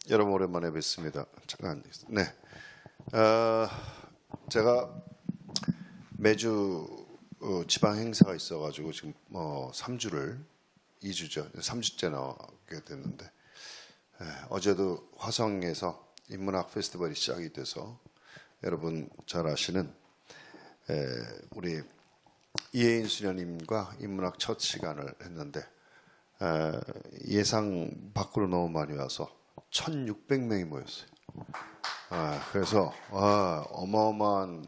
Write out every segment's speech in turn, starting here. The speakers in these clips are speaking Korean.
여러분 오랜만에 뵙습니다. 잠깐. 네. 제가 매주 지방 행사가 있어가지고 지금 3주를 2주죠. 3주째 나오게 됐는데 어제도 화성에서 인문학 페스티벌이 시작이 돼서 여러분 잘 아시는 우리 이혜인 수녀님과 인문학 첫 시간을 했는데 예상 밖으로 너무 많이 와서 1,600명이 모였어요. 그래서 어마어마한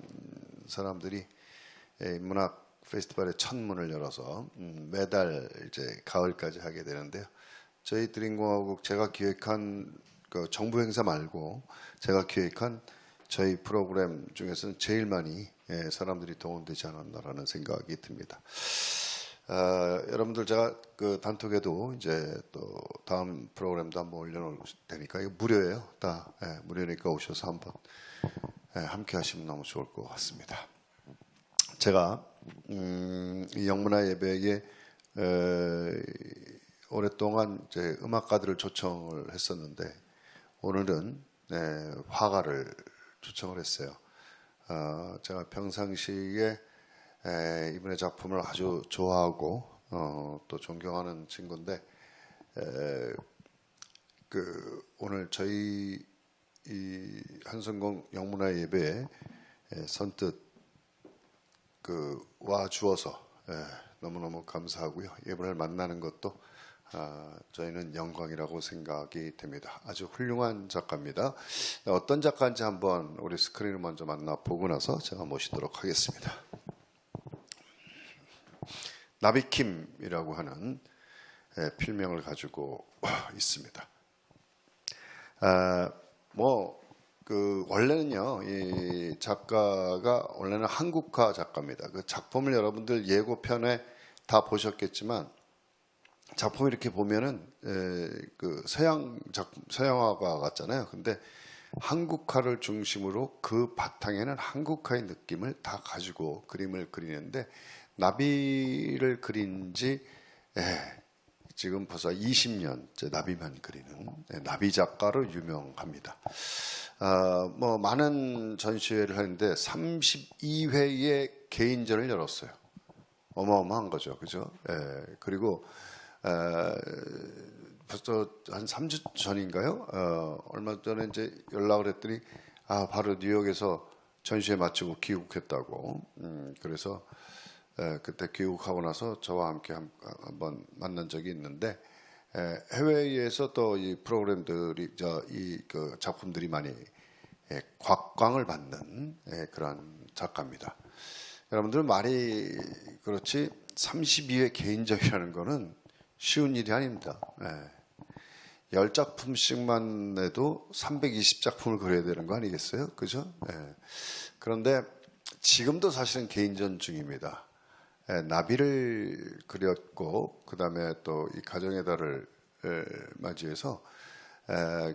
사람들이 인문학 페스티벌의 첫 문을 열어서 매달 이제 가을까지 하게 되는데요. 저희 드림공화국 제가 기획한 그 정부 행사 말고 제가 기획한 저희 프로그램 중에서는 제일 많이 사람들이 동원되지 않았나라는 생각이 듭니다. 여러분들 제가 그 단톡에도 이제 또 다음 프로그램도 한번 올려놓을 테니까 이거 무료예요. 다 무료니까 오셔서 한번 함께 하시면 너무 좋을 것 같습니다. 제가 이 영문화 예배에 오랫동안 이제 음악가들을 초청을 했었는데 오늘은 화가를 초청을 했어요. 제가 평상시에 이분의 작품을 아주 좋아하고 또 존경하는 친구인데 오늘 저희 이 한성공 영문화 예배에 선뜻 와 주어서 너무너무 감사하고요. 이분을 만나는 것도 저희는 영광이라고 생각이 됩니다. 아주 훌륭한 작가입니다. 어떤 작가인지 한번 우리 스크린을 먼저 만나보고 나서 제가 모시도록 하겠습니다. 나비킴이라고 하는 필명을 가지고 있습니다. 원래는요, 이 작가가 원래는 한국화 작가입니다. 그 작품을 여러분들 예고편에 다 보셨겠지만 작품을 이렇게 보면은 서양화가 같잖아요. 근데 한국화를 중심으로 그 바탕에는 한국화의 느낌을 다 가지고 그림을 그리는데 나비를 그린 지 지금 벌써 20년째 나비만 그리는 나비 작가로 유명합니다. 많은 전시회를 하는데 32회의 개인전을 열었어요. 어마어마한 거죠. 그죠? 그리고 벌써 한 3주 전인가요? 얼마 전에 이제 연락을 했더니 바로 뉴욕에서 전시회 마치고 귀국했다고. 그래서 그때 귀국하고 나서 저와 함께 한번 만난 적이 있는데 해외에서 또 이 프로그램들이 그 작품들이 많이 곽광을 받는 그런 작가입니다. 여러분들 말이 그렇지 32회 개인적이라는 거는 쉬운 일이 아닙니다. 10작품씩만 내도 320작품을 그려야 되는 거 아니겠어요? 그죠? 그런데 지금도 사실은 개인전 중입니다. 나비를 그렸고 그 다음에 또 이 가정의 달을 맞이해서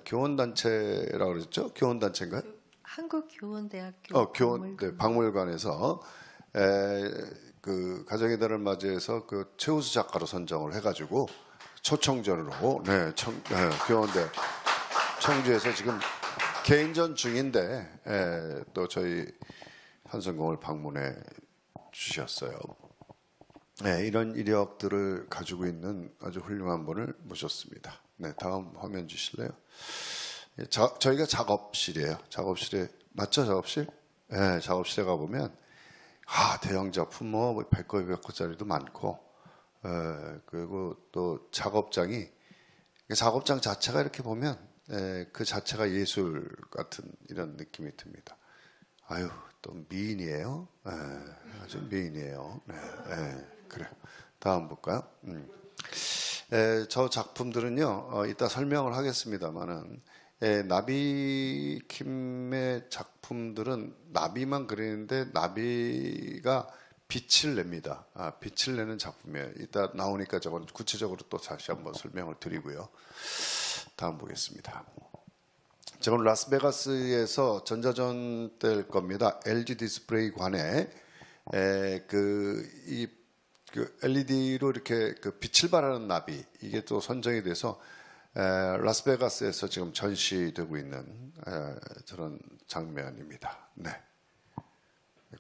교원단체라고 그랬죠? 교원단체인가요? 한국교원대학교 박물관에서 그 가정의 달을 맞이해서 그 최우수 작가로 선정을 해가지고 초청전으로 교원대 청주에서 지금 개인전 중인데 또 저희 한성공을 방문해 주셨어요. 이런 이력들을 가지고 있는 아주 훌륭한 분을 모셨습니다. 다음 화면 주실래요? 저희가 작업실이에요. 작업실에 맞죠? 작업실? 작업실에 가보면 대형 작품 100거 200거짜리도 많고 그리고 또 작업장 자체가 이렇게 보면 그 자체가 예술 같은 이런 느낌이 듭니다. 또 미인이에요. 아주 미인이에요. 그래요. 다음 볼까요? 저 작품들은요, 이따 설명을 하겠습니다만은, 나비킴의 작품들은 나비만 그리는데 나비가 빛을 냅니다. 빛을 내는 작품이에요. 이따 나오니까 저건 구체적으로 또 다시 한번 설명을 드리고요. 다음 보겠습니다. 저건 라스베가스에서 전자전 될 겁니다. LG 디스플레이 관에 그 LED로 이렇게 그 빛을 발하는 나비 이게 또 선정이 돼서 라스베가스에서 지금 전시되고 있는 저런 장면입니다. 네.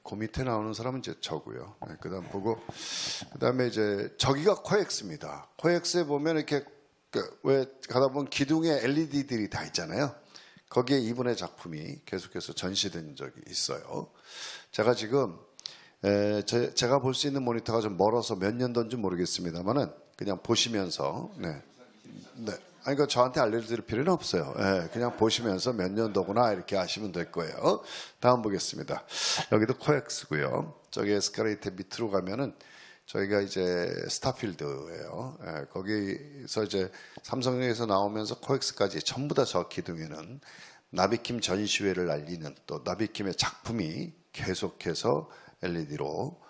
그 밑에 나오는 사람은 이제 저고요. 네, 그다음 보고 그다음에 이제 저기가 코엑스입니다. 코엑스에 보면 이렇게 왜 가다 보면 기둥에 LED들이 다 있잖아요. 거기에 이분의 작품이 계속해서 전시된 적이 있어요. 제가 지금 제가 볼 수 있는 모니터가 좀 멀어서 몇 년도인지 모르겠습니다만은 그냥 보시면서 네. 아니, 그 저한테 알려드릴 필요는 없어요. 예, 그냥 보시면서 몇 년도구나 이렇게 아시면 될 거예요. 다음 보겠습니다. 여기도 코엑스고요. 저기 에스카레이터 밑으로 가면은 저희가 이제 스타필드예요. 예, 거기서 이제 삼성역에서 나오면서 코엑스까지 전부 다 저 기둥에는 나비킴 전시회를 알리는 또 나비킴의 작품이 계속해서 LED로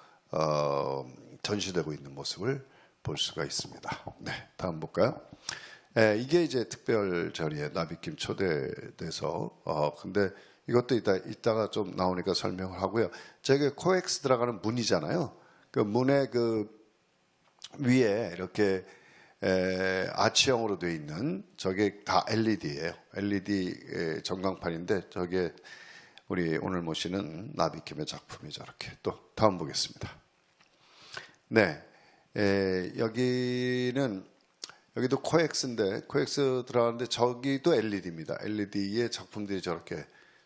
전시되고 있는 모습을 볼 수가 있습니다. 네, 다음 볼까요? 이게 이제 특별절이에 나비킴 초대돼서 근데 이것도 이따가 좀 나오니까 설명을 하고요. 저게 코엑스 들어가는 문이잖아요. 그 문의 그 위에 이렇게 아치형으로 되어 있는 저게 다 LED예요. LED 전광판인데 저게 우리 오늘 모시는 나비킴의 작품이 저렇게 또 다음 보겠습니다. 네, 여기도 코엑스인데 코엑스 들어가는데 저기도 LED입니다. LED의 작품들이 저렇게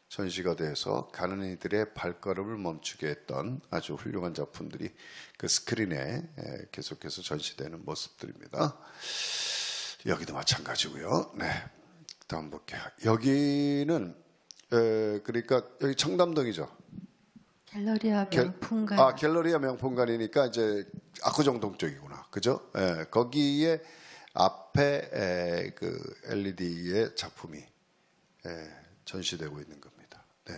전시가 돼서 가는 이들의 발걸음을 멈추게 했던 아주 훌륭한 작품들이 그 스크린에 계속해서 전시되는 모습들입니다. 여기도 마찬가지고요. 네, 다음 볼게요. 여기는 그러니까 여기 청담동이죠. 갤러리아 명품관. 갤러리아 명품관이니까 이제 압구정동 쪽이구나. 그죠? 거기에 앞에 그 LED의 작품이 전시되고 있는 겁니다. 네.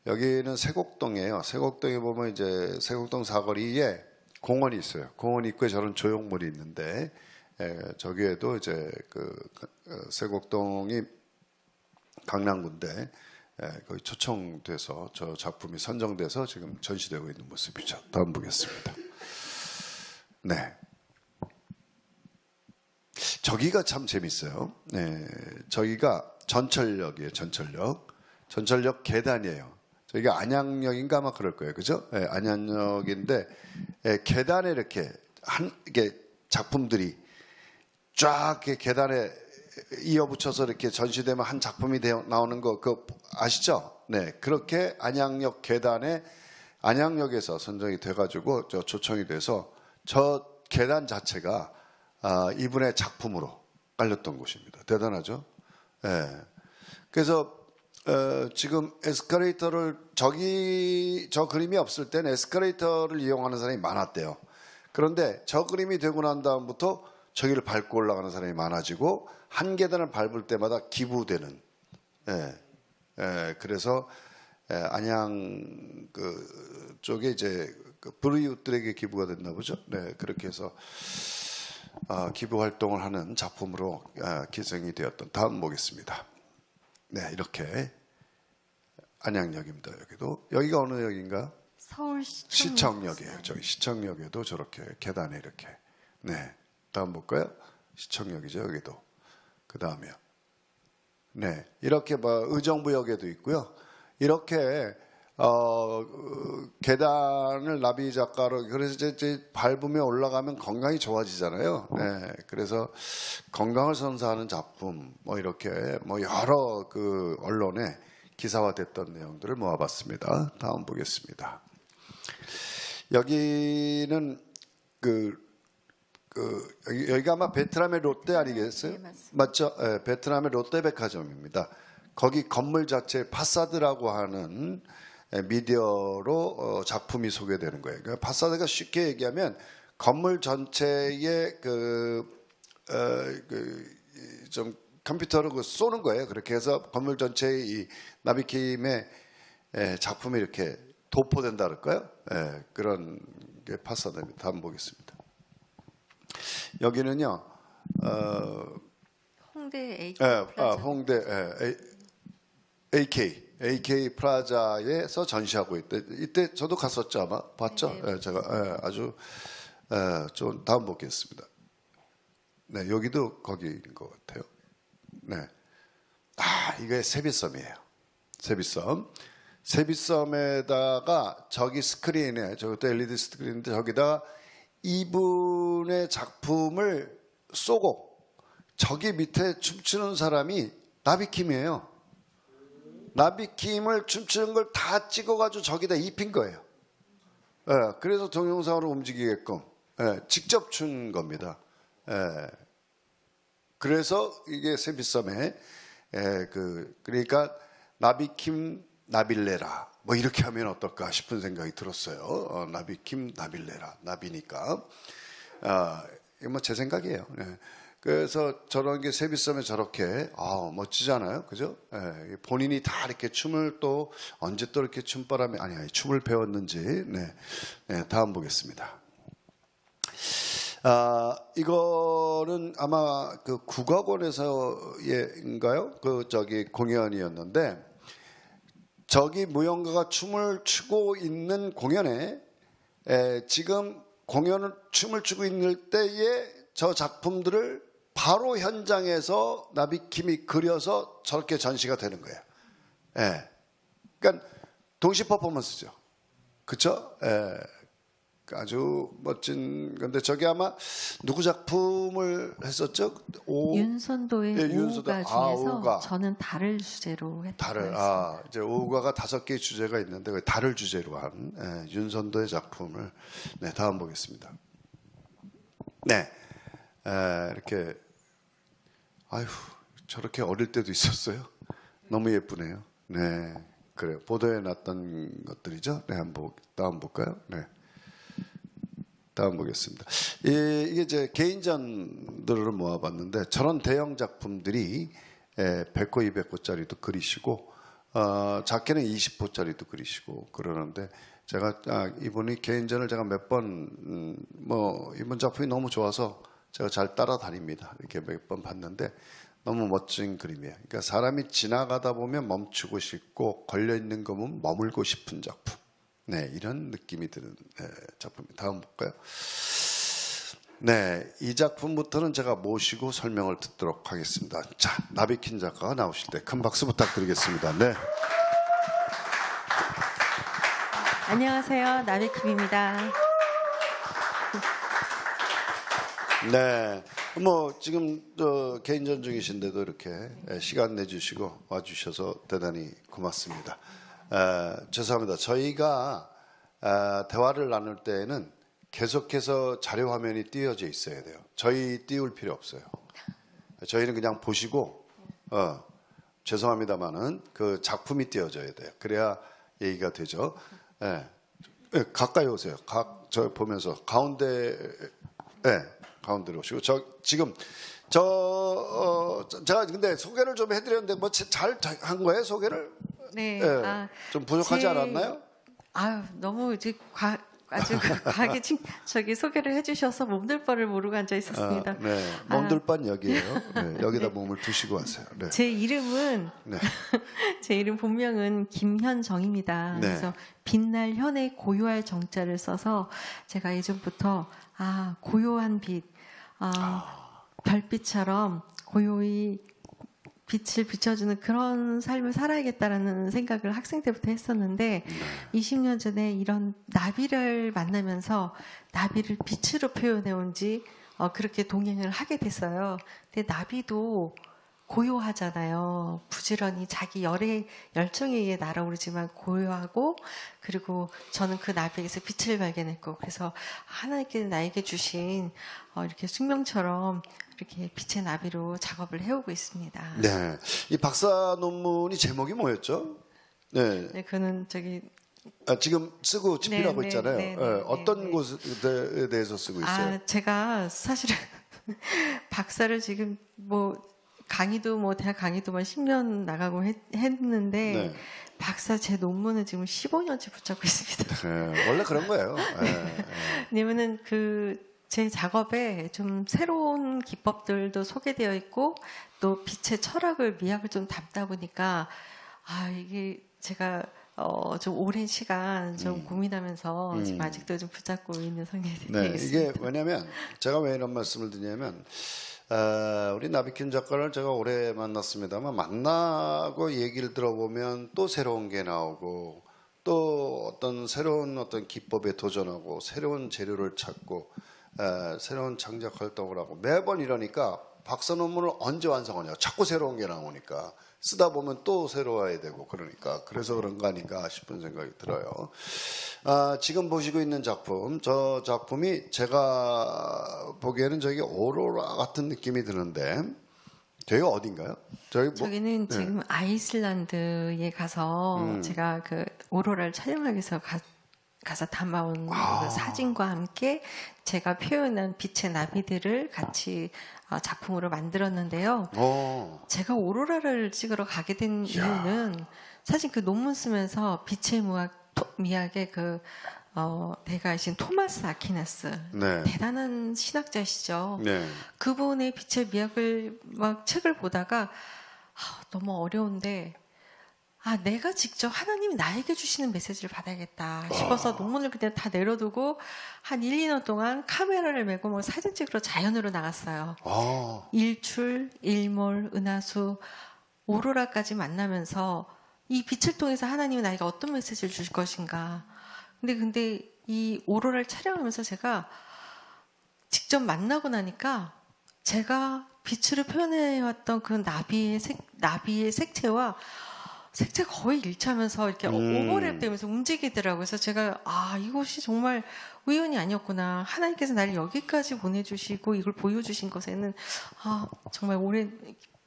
여기는 세곡동이에요. 세곡동에 보면 이제 세곡동 사거리에 공원이 있어요. 공원 입구에 저런 조형물이 있는데 저기에도 이제 그 세곡동이 강남구인데 거기 초청돼서 저 작품이 선정돼서 지금 전시되고 있는 모습이죠. 다음 보겠습니다. 네. 저기가 참 재밌어요. 네, 저기가 전철역이에요. 전철역 계단이에요. 저기가 안양역인가 아마 그럴 거예요. 그죠? 네, 안양역인데 계단에 이렇게 이게 작품들이 쫙 이렇게 계단에 이어붙여서 이렇게 전시되면 한 작품이 나오는 거 그거 아시죠? 네, 그렇게 안양역 계단에 안양역에서 선정이 돼가지고 저 초청이 돼서 저 계단 자체가 이분의 작품으로 깔렸던 곳입니다. 대단하죠? 네. 그래서 지금 에스컬레이터를 저 그림이 없을 때는 에스컬레이터를 이용하는 사람이 많았대요. 그런데 저 그림이 되고 난 다음부터 저기를 밟고 올라가는 사람이 많아지고 한 계단을 밟을 때마다 기부되는. 그래서 안양 그 쪽에 이제 그 불의웃들에게 기부가 됐나 보죠. 네, 그렇게 해서 기부 활동을 하는 작품으로 기생이 되었던. 다음 보겠습니다. 네, 이렇게 안양역입니다. 여기가 어느 역인가? 서울 시청역이에요. 저기 시청역에도 저렇게 계단에 이렇게. 네, 다음 볼까요? 시청역이죠. 여기도. 그 다음에요. 네, 이렇게 의정부역에도 있고요. 이렇게 계단을 나비 작가로 그래서 이제 밟으며 올라가면 건강이 좋아지잖아요. 네, 그래서 건강을 선사하는 작품 이렇게 여러 그 언론에 기사화됐던 내용들을 모아봤습니다. 다음 보겠습니다. 여기는 여기가 아마 베트남의 롯데 아니겠어요? 네, 맞죠? 네, 베트남의 롯데백화점입니다. 거기 건물 자체 파사드라고 하는 미디어로 작품이 소개되는 거예요. 그러니까 파사드가 쉽게 얘기하면 건물 전체에 좀 컴퓨터로 쏘는 거예요. 그렇게 해서 건물 전체에 이 나비킴의 작품이 이렇게 도포된다 그럴까요? 그런 게 파사드입니다. 다음 보겠습니다. 여기는요, 홍대 홍대 AK 프라자에서 전시하고 있대. 이때 저도 갔었죠 아마 봤죠? 네. 제가 아주 좀 다음 보겠습니다. 네, 여기도 거기인 것 같아요. 네. 이게 세비섬이에요. 세비섬. 세비섬에다가 저기 스크린에, 저것도 LED 스크린인데 저기다 이분의 작품을 쏘고 저기 밑에 춤추는 사람이 나비킴이에요. 나비킴을 춤추는 걸 다 찍어가지고 저기다 입힌 거예요. 예, 그래서 동영상으로 움직이게끔 직접 춘 겁니다. 그래서 이게 세비섬에 그러니까 나비킴 나빌레라 뭐 이렇게 하면 어떨까 싶은 생각이 들었어요. 나비킴 나빌레라 나비니까 이거 뭐 제 생각이에요. 그래서 저런 게 세비섬에 저렇게 멋지잖아요, 그죠? 본인이 다 이렇게 춤을 또 언제 또 이렇게 춤바람에 춤을 배웠는지 다음 보겠습니다. 이거는 아마 그 국악원에서인가요? 저기 공연이었는데 저기 무용가가 춤을 추고 있는 공연에 지금 춤을 추고 있는 때에 저 작품들을 바로 현장에서 나비킴이 그려서 저렇게 전시가 되는 거예요. 그러니까 동시 퍼포먼스죠. 그렇죠? 아주 멋진 건데 저게 아마 누구 작품을 했었죠? 윤선도의 윤선도. 오우가 중에서 오우가. 저는 달을 주제로 했던 달을 거였습니다. 이제 오우가가 5개의 주제가 있는데 그 달을 주제로 한 윤선도의 작품을 다음 보겠습니다. 이렇게 저렇게 어릴 때도 있었어요. 너무 예쁘네요. 그래요. 보도해 놨던 것들이죠. 한번 다음 볼까요? 다음 보겠습니다. 이게 제 개인전들을 모아봤는데 저런 대형 작품들이 100호, 200호짜리도 그리시고 작게는 20호짜리도 그리시고 그러는데 제가 이분이 개인전을 제가 몇 번 이분 작품이 너무 좋아서 제가 잘 따라다닙니다. 이렇게 몇 번 봤는데 너무 멋진 그림이에요. 그러니까 사람이 지나가다 보면 멈추고 싶고 걸려있는 거 보면 머물고 싶은 작품. 이런 느낌이 드는 작품입니다. 다음 볼까요? 이 작품부터는 제가 모시고 설명을 듣도록 하겠습니다. 자, 나비킴 작가가 나오실 때 큰 박수 부탁드리겠습니다. 안녕하세요, 나비킴입니다. 지금 개인전 중이신데도 이렇게 시간 내주시고 와주셔서 대단히 고맙습니다. 죄송합니다. 저희가 대화를 나눌 때에는 계속해서 자료 화면이 띄어져 있어야 돼요. 저희 띄울 필요 없어요. 저희는 그냥 보시고 죄송합니다만은 그 작품이 띄어져야 돼요. 그래야 얘기가 되죠. 가까이 오세요. 저 보면서 가운데로 오시고 제가 근데 소개를 좀 해드렸는데 뭐 잘 한 거예요, 소개를? 좀 부족하지 않았나요? 너무 이제 아주 과하게 소개를 해주셔서 몸둘 바를 모르고 앉아 있었습니다. 몸둘 바는 여기에요. 여기다 몸을 두시고 하세요. 제 이름은 제 이름 본명은 김현정입니다. 그래서 빛날 현의 고요할 정자를 써서 제가 예전부터 고요한 빛, 별빛처럼 고요히 빛을 비춰주는 그런 삶을 살아야겠다라는 생각을 학생 때부터 했었는데 20년 전에 이런 나비를 만나면서 나비를 빛으로 표현해 온지 그렇게 동행을 하게 됐어요. 근데 나비도 고요하잖아요. 부지런히 자기 열정에 의해 날아오르지만 고요하고, 그리고 저는 그 나비에서 빛을 발견했고, 그래서 하나님께 나에게 주신 이렇게 숙명처럼 이렇게 빛의 나비로 작업을 해오고 있습니다. 이 박사 논문이 제목이 뭐였죠? 그는 지금 쓰고 집필하고 있잖아요. 어떤 곳에 대해서 쓰고 있어요? 제가 사실은 박사를 지금 강의도 대학 강의도만 10년 나가고 했는데 박사 제 논문은 지금 15년째 붙잡고 있습니다. 원래 그런 거예요. 왜냐면은 제 작업에 좀 새로운 기법들도 소개되어 있고 또 빛의 철학을 미학을 좀 담다 보니까 이게 제가 좀 오랜 시간 좀 고민하면서 지금 아직도 좀 붙잡고 있는 상태입니다. 이게 왜냐면 제가 왜 이런 말씀을 드냐면 우리 나비킴 작가를 제가 오래 만났습니다만 만나고 얘기를 들어보면 또 새로운 게 나오고 또 어떤 새로운 어떤 기법에 도전하고 새로운 재료를 찾고 새로운 창작 활동을 하고 매번 이러니까 박사 논문을 언제 완성하냐 자꾸 새로운 게 나오니까 쓰다 보면 또 새로워야 되고 그러니까 그래서 그런 거 아닌가 싶은 생각이 들어요. 지금 보시고 있는 작품, 저 작품이 제가 보기에는 저기 오로라 같은 느낌이 드는데 저희가 어딘가요? 저기는 네. 지금 아이슬란드에 가서 제가 그 오로라를 촬영하기 위해서 가서 담아온 그 사진과 함께 제가 표현한 빛의 나비들을 같이 작품으로 만들었는데요. 제가 오로라를 찍으러 가게 된 이유는 사실 그 논문 쓰면서 빛의 미학의 대가이신 토마스 아퀴나스 네. 대단한 신학자시죠. 네. 그분의 빛의 미학을 막 책을 보다가 너무 어려운데 내가 직접 하나님이 나에게 주시는 메시지를 받아야겠다 싶어서 논문을 그냥 다 내려두고 한 1, 2년 동안 카메라를 메고 뭐 사진 찍으러 자연으로 나갔어요. 일출, 일몰, 은하수, 오로라까지 만나면서 이 빛을 통해서 하나님이 나에게 어떤 메시지를 주실 것인가. 근데 이 오로라를 촬영하면서 제가 직접 만나고 나니까 제가 빛으로 표현해왔던 그 나비의 색채가 거의 일치하면서 이렇게 오버랩되면서 움직이더라고요. 그래서 제가 이것이 정말 우연이 아니었구나. 하나님께서 나를 여기까지 보내주시고 이걸 보여주신 것에는 정말 오랜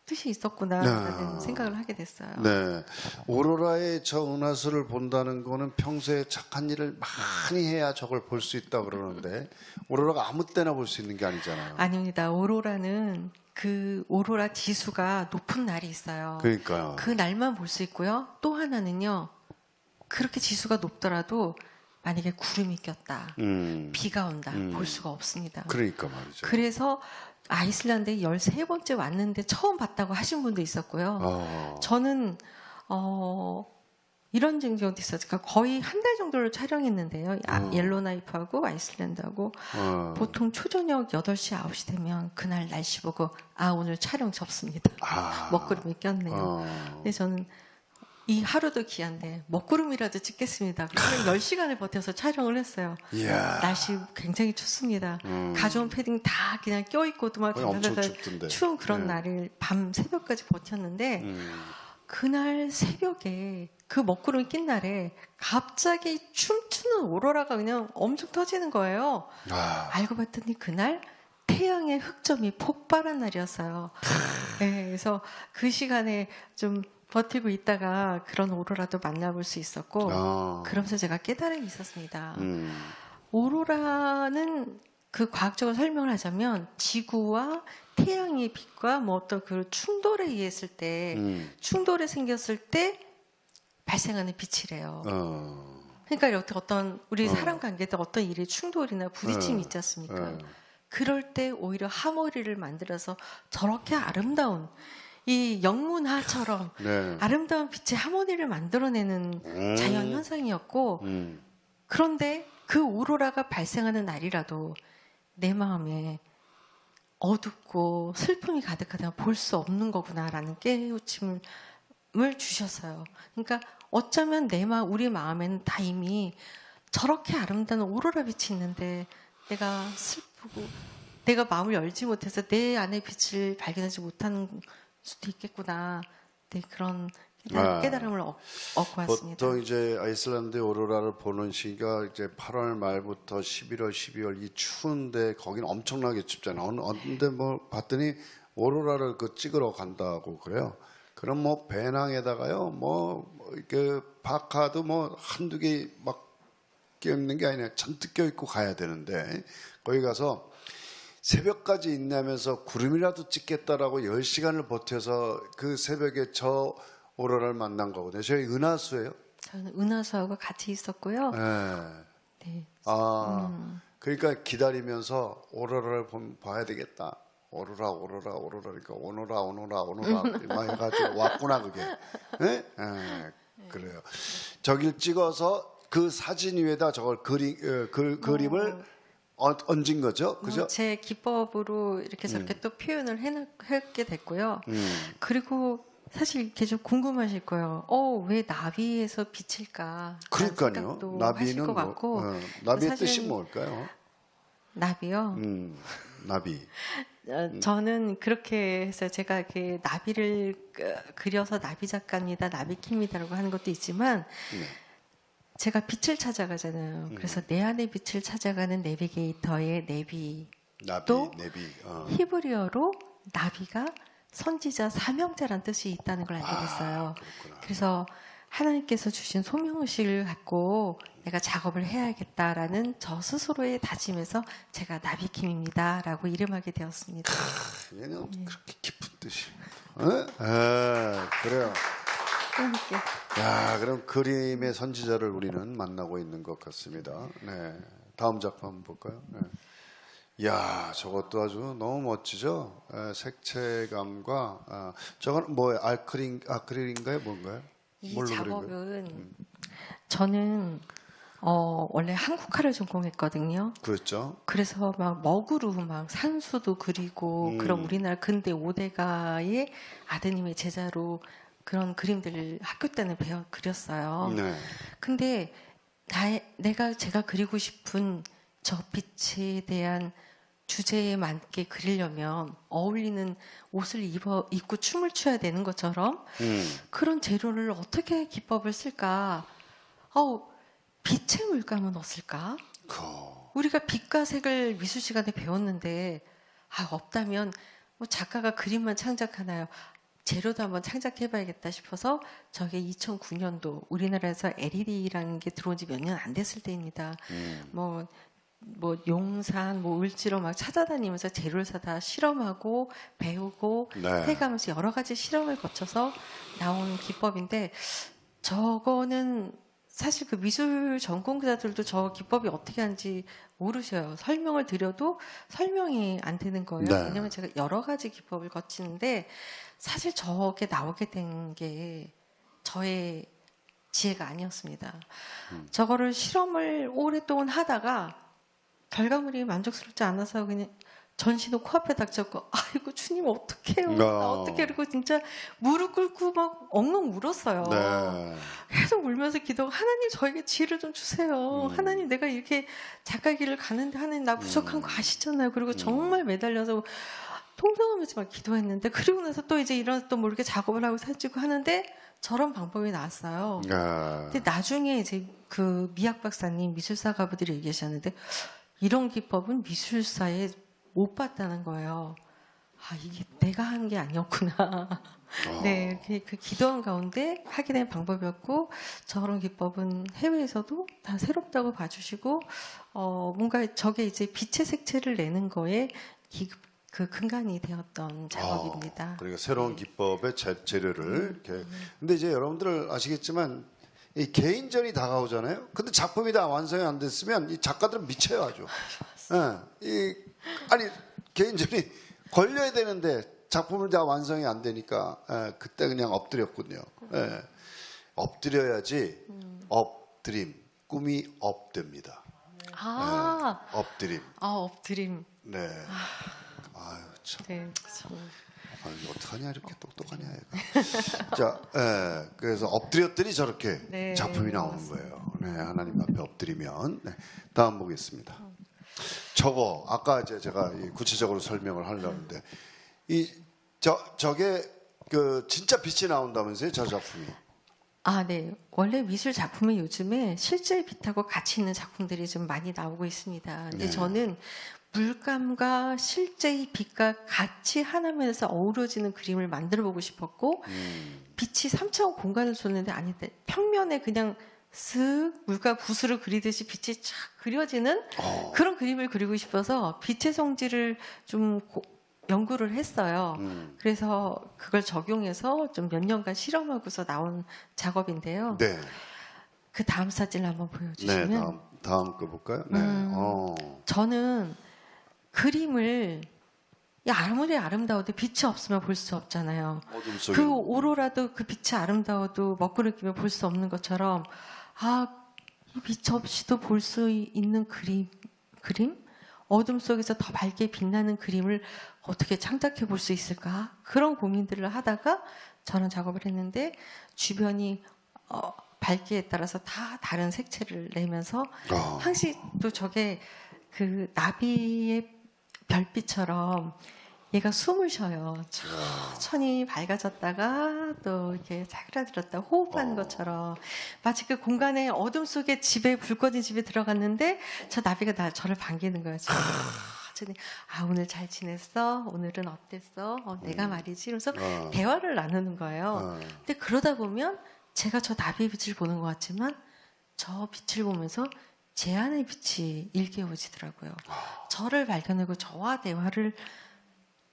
뜻이 있었구나라는 생각을 하게 됐어요. 네, 오로라의 저 은하수를 본다는 거는 평소에 착한 일을 많이 해야 저걸 볼 수 있다 그러는데 오로라가 아무 때나 볼 수 있는 게 아니잖아요. 아닙니다. 오로라는 그 오로라 지수가 높은 날이 있어요. 그러니까요. 그 날만 볼 수 있고요. 또 하나는요. 그렇게 지수가 높더라도 만약에 구름이 꼈다, 비가 온다, 볼 수가 없습니다. 그러니까 말이죠. 그래서 아이슬란드에 13번째 왔는데 처음 봤다고 하신 분도 있었고요. 저는 이런 경우도 있었어요. 그러니까 거의 한 달 정도를 촬영했는데요. 옐로나이프하고 아이슬란드하고 보통 초저녁 8시, 9시 되면 그날 날씨 보고 오늘 촬영 접습니다. 먹구름이 꼈네요. 근데 저는 이 하루도 귀한데 먹구름이라도 찍겠습니다. 그래서 10시간을 버텨서 촬영을 했어요. 이야. 날씨 굉장히 춥습니다. 가져온 패딩 다 그냥 껴입고 막 엄청 춥던데. 추운 그런 날을 밤 새벽까지 버텼는데 그날 새벽에 그 먹구름이 낀 날에 갑자기 춤추는 오로라가 그냥 엄청 터지는 거예요. 알고 봤더니 그날 태양의 흑점이 폭발한 날이었어요. 네, 그래서 그 시간에 좀 버티고 있다가 그런 오로라도 만나볼 수 있었고 그러면서 제가 깨달음이 있었습니다. 오로라는 그 과학적으로 설명을 하자면 지구와 태양의 빛과 뭐 어떤 그 충돌에 의했을 때 충돌이 생겼을 때 발생하는 빛이래요. 그러니까 어떤 우리 사람 관계도 어떤 일이 충돌이나 부딪힘이 있지 않습니까? 그럴 때 오히려 하모니를 만들어서 저렇게 아름다운 이 영문화처럼 아름다운 빛의 하모니를 만들어내는 자연 현상이었고 그런데 그 오로라가 발생하는 날이라도 내 마음에 어둡고 슬픔이 가득하다가 볼 수 없는 거구나라는 깨우침을 주셨어요. 그러니까 어쩌면 우리 마음에는 다 이미 저렇게 아름다운 오로라 빛이 있는데 내가 슬프고 내가 마음을 열지 못해서 내 안의 빛을 발견하지 못하는 수도 있겠구나. 네, 그런 깨달음을 얻고 왔습니다. 보통 이제 아이슬란드 오로라를 보는 시기가 이제 8월 말부터 11월, 12월 이 추운데 거기는 엄청나게 춥잖아요. 근데 뭐 봤더니 오로라를 찍으러 간다고 그래요. 그럼 뭐 배낭에다가요, 뭐 이렇게 파카도 뭐 한두 개 막 껴입는 게 아니라 잔뜩 껴입고 가야 되는데 거기 가서 새벽까지 있냐면서 구름이라도 찍겠다라고 10시간을 버텨서 그 새벽에 저 오로라를 만난 거거든요. 저희 은하수예요. 저는 은하수하고 같이 있었고요. 네. 그러니까 기다리면서 오로라를 봐야 되겠다. 오로라 그러니까 오노라 막 해가지고 왔구나 그게. 네? 그래요. 저길 찍어서 그 사진 위에다 저걸 그림을 얹은 거죠, 그죠? 제 기법으로 이렇게 저렇게 또 표현을 해게 됐고요. 그리고 사실 이렇게 좀 궁금하실 거예요. 왜 나비에서 빛일까? 그러니까요. 나비는 것 같고. 나비의 사실 뜻이 뭘까요? 나비요. 나비. 저는 그렇게 해서 제가 이렇게 나비를 그려서 나비 작가입니다, 나비킴이다라고 하는 것도 있지만 제가 빛을 찾아가잖아요. 그래서 내 안의 빛을 찾아가는 내비게이터의 내비. 또 내비. 히브리어로 나비가 선지자, 사명자란 뜻이 있다는 걸 알게 됐어요. 그렇구나. 그래서 하나님께서 주신 소명의식을 갖고 내가 작업을 해야겠다라는 저 스스로의 다짐에서 제가 나비킴입니다라고 이름하게 되었습니다. 얘는 그렇게 깊은 뜻이. 그래요. 꿈있게. 야, 그럼 그림의 선지자를 우리는 만나고 있는 것 같습니다. 네. 다음 작품 한번 볼까요? 네. 야, 저것도 아주 너무 멋지죠? 색채감과, 저건 뭐예요? 아크릴인가요? 뭔가요? 이 뭘로 그린 거예요? 작업은 저는 원래 한국화를 전공했거든요. 그렇죠. 그래서 막 먹으로 막 산수도 그리고 그런 우리나라 근대 5대가의 아드님의 제자로 그런 그림들을 학교 때는 그렸어요. 네. 근데 제가 그리고 싶은 저 빛에 대한 주제에 맞게 그리려면 어울리는 옷을 입고 춤을 춰야 되는 것처럼 그런 재료를 어떻게 기법을 쓸까? 빛의 물감은 없을까? 우리가 빛과 색을 미술 시간에 배웠는데 없다면 뭐 작가가 그림만 창작하나요? 재료도 한번 창작해봐야겠다 싶어서 저게 2009년도 우리나라에서 LED라는 게 들어온 지 몇 년 안 됐을 때입니다. 뭐 용산, 을지로 막 찾아다니면서 재료를 사다 실험하고 배우고 해가면서 여러 가지 실험을 거쳐서 나온 기법인데 저거는 사실 그 미술 전공자들도 저 기법이 어떻게 하는지 모르셔요. 설명을 드려도 설명이 안 되는 거예요. 네. 왜냐하면 제가 여러 가지 기법을 거치는데 사실 저게 나오게 된 게 저의 지혜가 아니었습니다. 저거를 실험을 오랫동안 하다가 결과물이 만족스럽지 않아서 그냥 전신을 코앞에 닥쳤고 아이고 주님 어떡해요. 나 어떡해. 그리고 진짜 무릎 꿇고 막 엉엉 울었어요. 네. 계속 울면서 기도하고 하나님 저에게 지혜를 좀 주세요. 하나님 내가 이렇게 작가 길을 가는데 하나님 나 부족한 거 아시잖아요. 그리고 정말 매달려서 통성하면서 막 기도했는데 그리고 나서 또 이제 일어나서 또 모르게 작업을 하고 사진 찍고 하는데 저런 방법이 나왔어요. 근데 나중에 이제 그 미학 박사님 미술사 가부들이 얘기하셨는데 이런 기법은 미술사에 못 봤다는 거예요. 이게 내가 한 게 아니었구나. 네, 그 기도한 가운데 하게 된 방법이었고 저런 기법은 해외에서도 다 새롭다고 봐주시고 뭔가 저게 이제 빛의 색채를 내는 거에 그 근간이 되었던 작업입니다. 그러니까 새로운 기법의 재료를 이렇게. 근데 이제 여러분들 아시겠지만 이 개인전이 다가오잖아요. 근데 작품이 다 완성이 안 됐으면 이 작가들은 미쳐요 아주. 아니 개인전이 걸려야 되는데 작품을 다 완성이 안 되니까 그때 그냥 엎드렸군요. 엎드려야지 엎드림 꿈이 업됩니다. 엎드림. 엎드림. 네. 아유 참. 네, 그렇죠. 어떡하냐 이렇게 똑똑하냐 얘가. 자, 그래서 엎드렸더니 저렇게 네, 작품이 나오는 거예요. 네, 하나님 앞에 엎드리면. 네, 다음 보겠습니다. 저거 아까 이제 제가 구체적으로 설명을 하려는데 저게 그 진짜 빛이 나온다면서요, 저 작품이? 네. 원래 미술 작품은 요즘에 실제 빛하고 같이 있는 작품들이 좀 많이 나오고 있습니다. 근데 저는 물감과 실제의 빛과 같이 하나면에서 어우러지는 그림을 만들어 보고 싶었고 빛이 3차원 공간을 줬는데 아닌데 평면에 그냥 쓱 물과 붓으로 그리듯이 빛이 쫙 그려지는 그런 그림을 그리고 싶어서 빛의 성질을 좀 연구를 했어요. 그래서 그걸 적용해서 좀 몇 년간 실험하고서 나온 작업인데요. 네. 그 다음 사진을 한번 보여주시면. 네, 다음 거 볼까요? 네. 저는 그림을 아무리 아름다워도 빛이 없으면 볼 수 없잖아요. 어둠 속에 그 오로라도 그 빛이 아름다워도 먹고 느끼면 볼 수 없는 것처럼 이 빛 없이도 볼 수 있는 그림? 어둠 속에서 더 밝게 빛나는 그림을 어떻게 창작해 볼 수 있을까? 그런 고민들을 하다가 저는 작업을 했는데 주변이 밝기에 따라서 다 다른 색채를 내면서 항시 또 저게 그 나비의 별빛처럼 얘가 숨을 쉬어요. 천천히 밝아졌다가 또 이렇게 사그라들었다 호흡하는 것처럼 마치 그 공간의 어둠 속에 집에 불 꺼진 집에 들어갔는데 저 나비가 저를 반기는 거예요. 천천히 오늘 잘 지냈어? 오늘은 어땠어? 내가 말이지. 그래서 대화를 나누는 거예요. 근데 그러다 보면 제가 저 나비의 빛을 보는 것 같지만 저 빛을 보면서 제 안의 빛이 일깨워지더라고요. 저를 발견하고 저와 대화를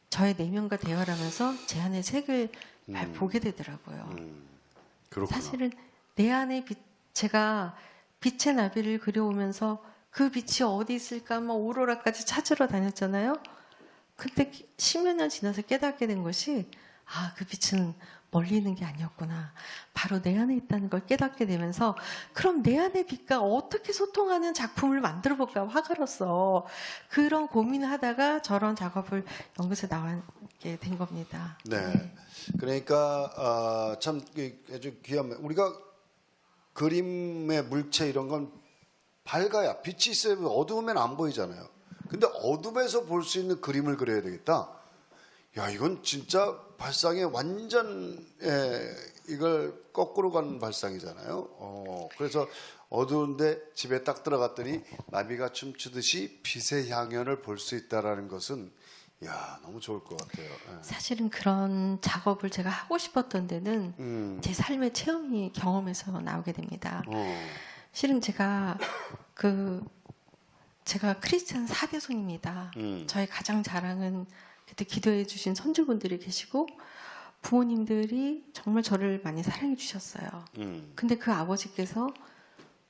저의 내면과 대화를 하면서 제 안의 색을 보게 되더라고요. 그렇구나. 사실은 내 안의 빛, 제가 빛의 나비를 그려오면서 그 빛이 어디 있을까 막 오로라까지 찾으러 다녔잖아요. 근데 10여 년 지나서 깨닫게 된 것이 그 빛은 멀리 있는 게 아니었구나. 바로 내 안에 있다는 걸 깨닫게 되면서 그럼 내 안의 빛과 어떻게 소통하는 작품을 만들어 볼까 화가로서 그런 고민을 하다가 저런 작업을 연구소에 나오게 된 겁니다. 네. 그러니까 참 아주 귀한 우리가 그림의 물체 이런 건 밝아야 빛이 있어야 어두우면 안 보이잖아요. 근데 어둠에서 볼 수 있는 그림을 그려야 되겠다. 야, 이건 진짜 발상의 완전 이걸 거꾸로 가는 발상이잖아요. 그래서 어두운데 집에 딱 들어갔더니 나비가 춤추듯이 빛의 향연을 볼 수 있다라는 것은 야, 너무 좋을 것 같아요. 사실은 그런 작업을 제가 하고 싶었던 데는 제 삶의 체험이 경험에서 나오게 됩니다. 실은 제가 크리스찬 4대손입니다. 저의 가장 자랑은 그때 기도해 주신 선조분들이 계시고 부모님들이 정말 저를 많이 사랑해 주셨어요. 근데 그 아버지께서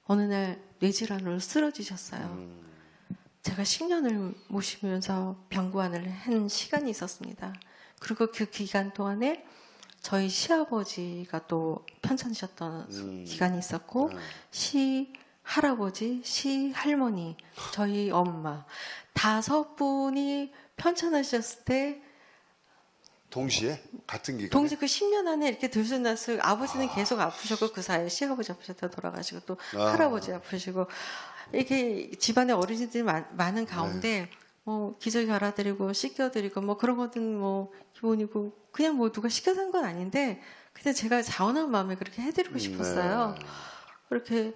어느 날 뇌질환으로 쓰러지셨어요. 제가 10년을 모시면서 병구안을 한 시간이 있었습니다. 그리고 그 기간 동안에 저희 시아버지가 또 편찮으셨던 기간이 있었고 시할아버지, 시할머니, 저희 엄마 5분이 편찮으셨을 때 동시에 같은 기간 동시에 그 10년 안에 이렇게 들쑥날쑥 아버지는 계속 아프셨고 그 사이에 시아버지 아프셨다 돌아가시고 또 할아버지 아프시고 이렇게 집안에 어르신들이 많은 가운데 뭐 기저귀 갈아드리고 씻겨드리고 뭐 그런 것은 뭐 기본이고 그냥 뭐 누가 시켜서 한 건 아닌데 그냥 제가 자원한 마음에 그렇게 해드리고 싶었어요. 그렇게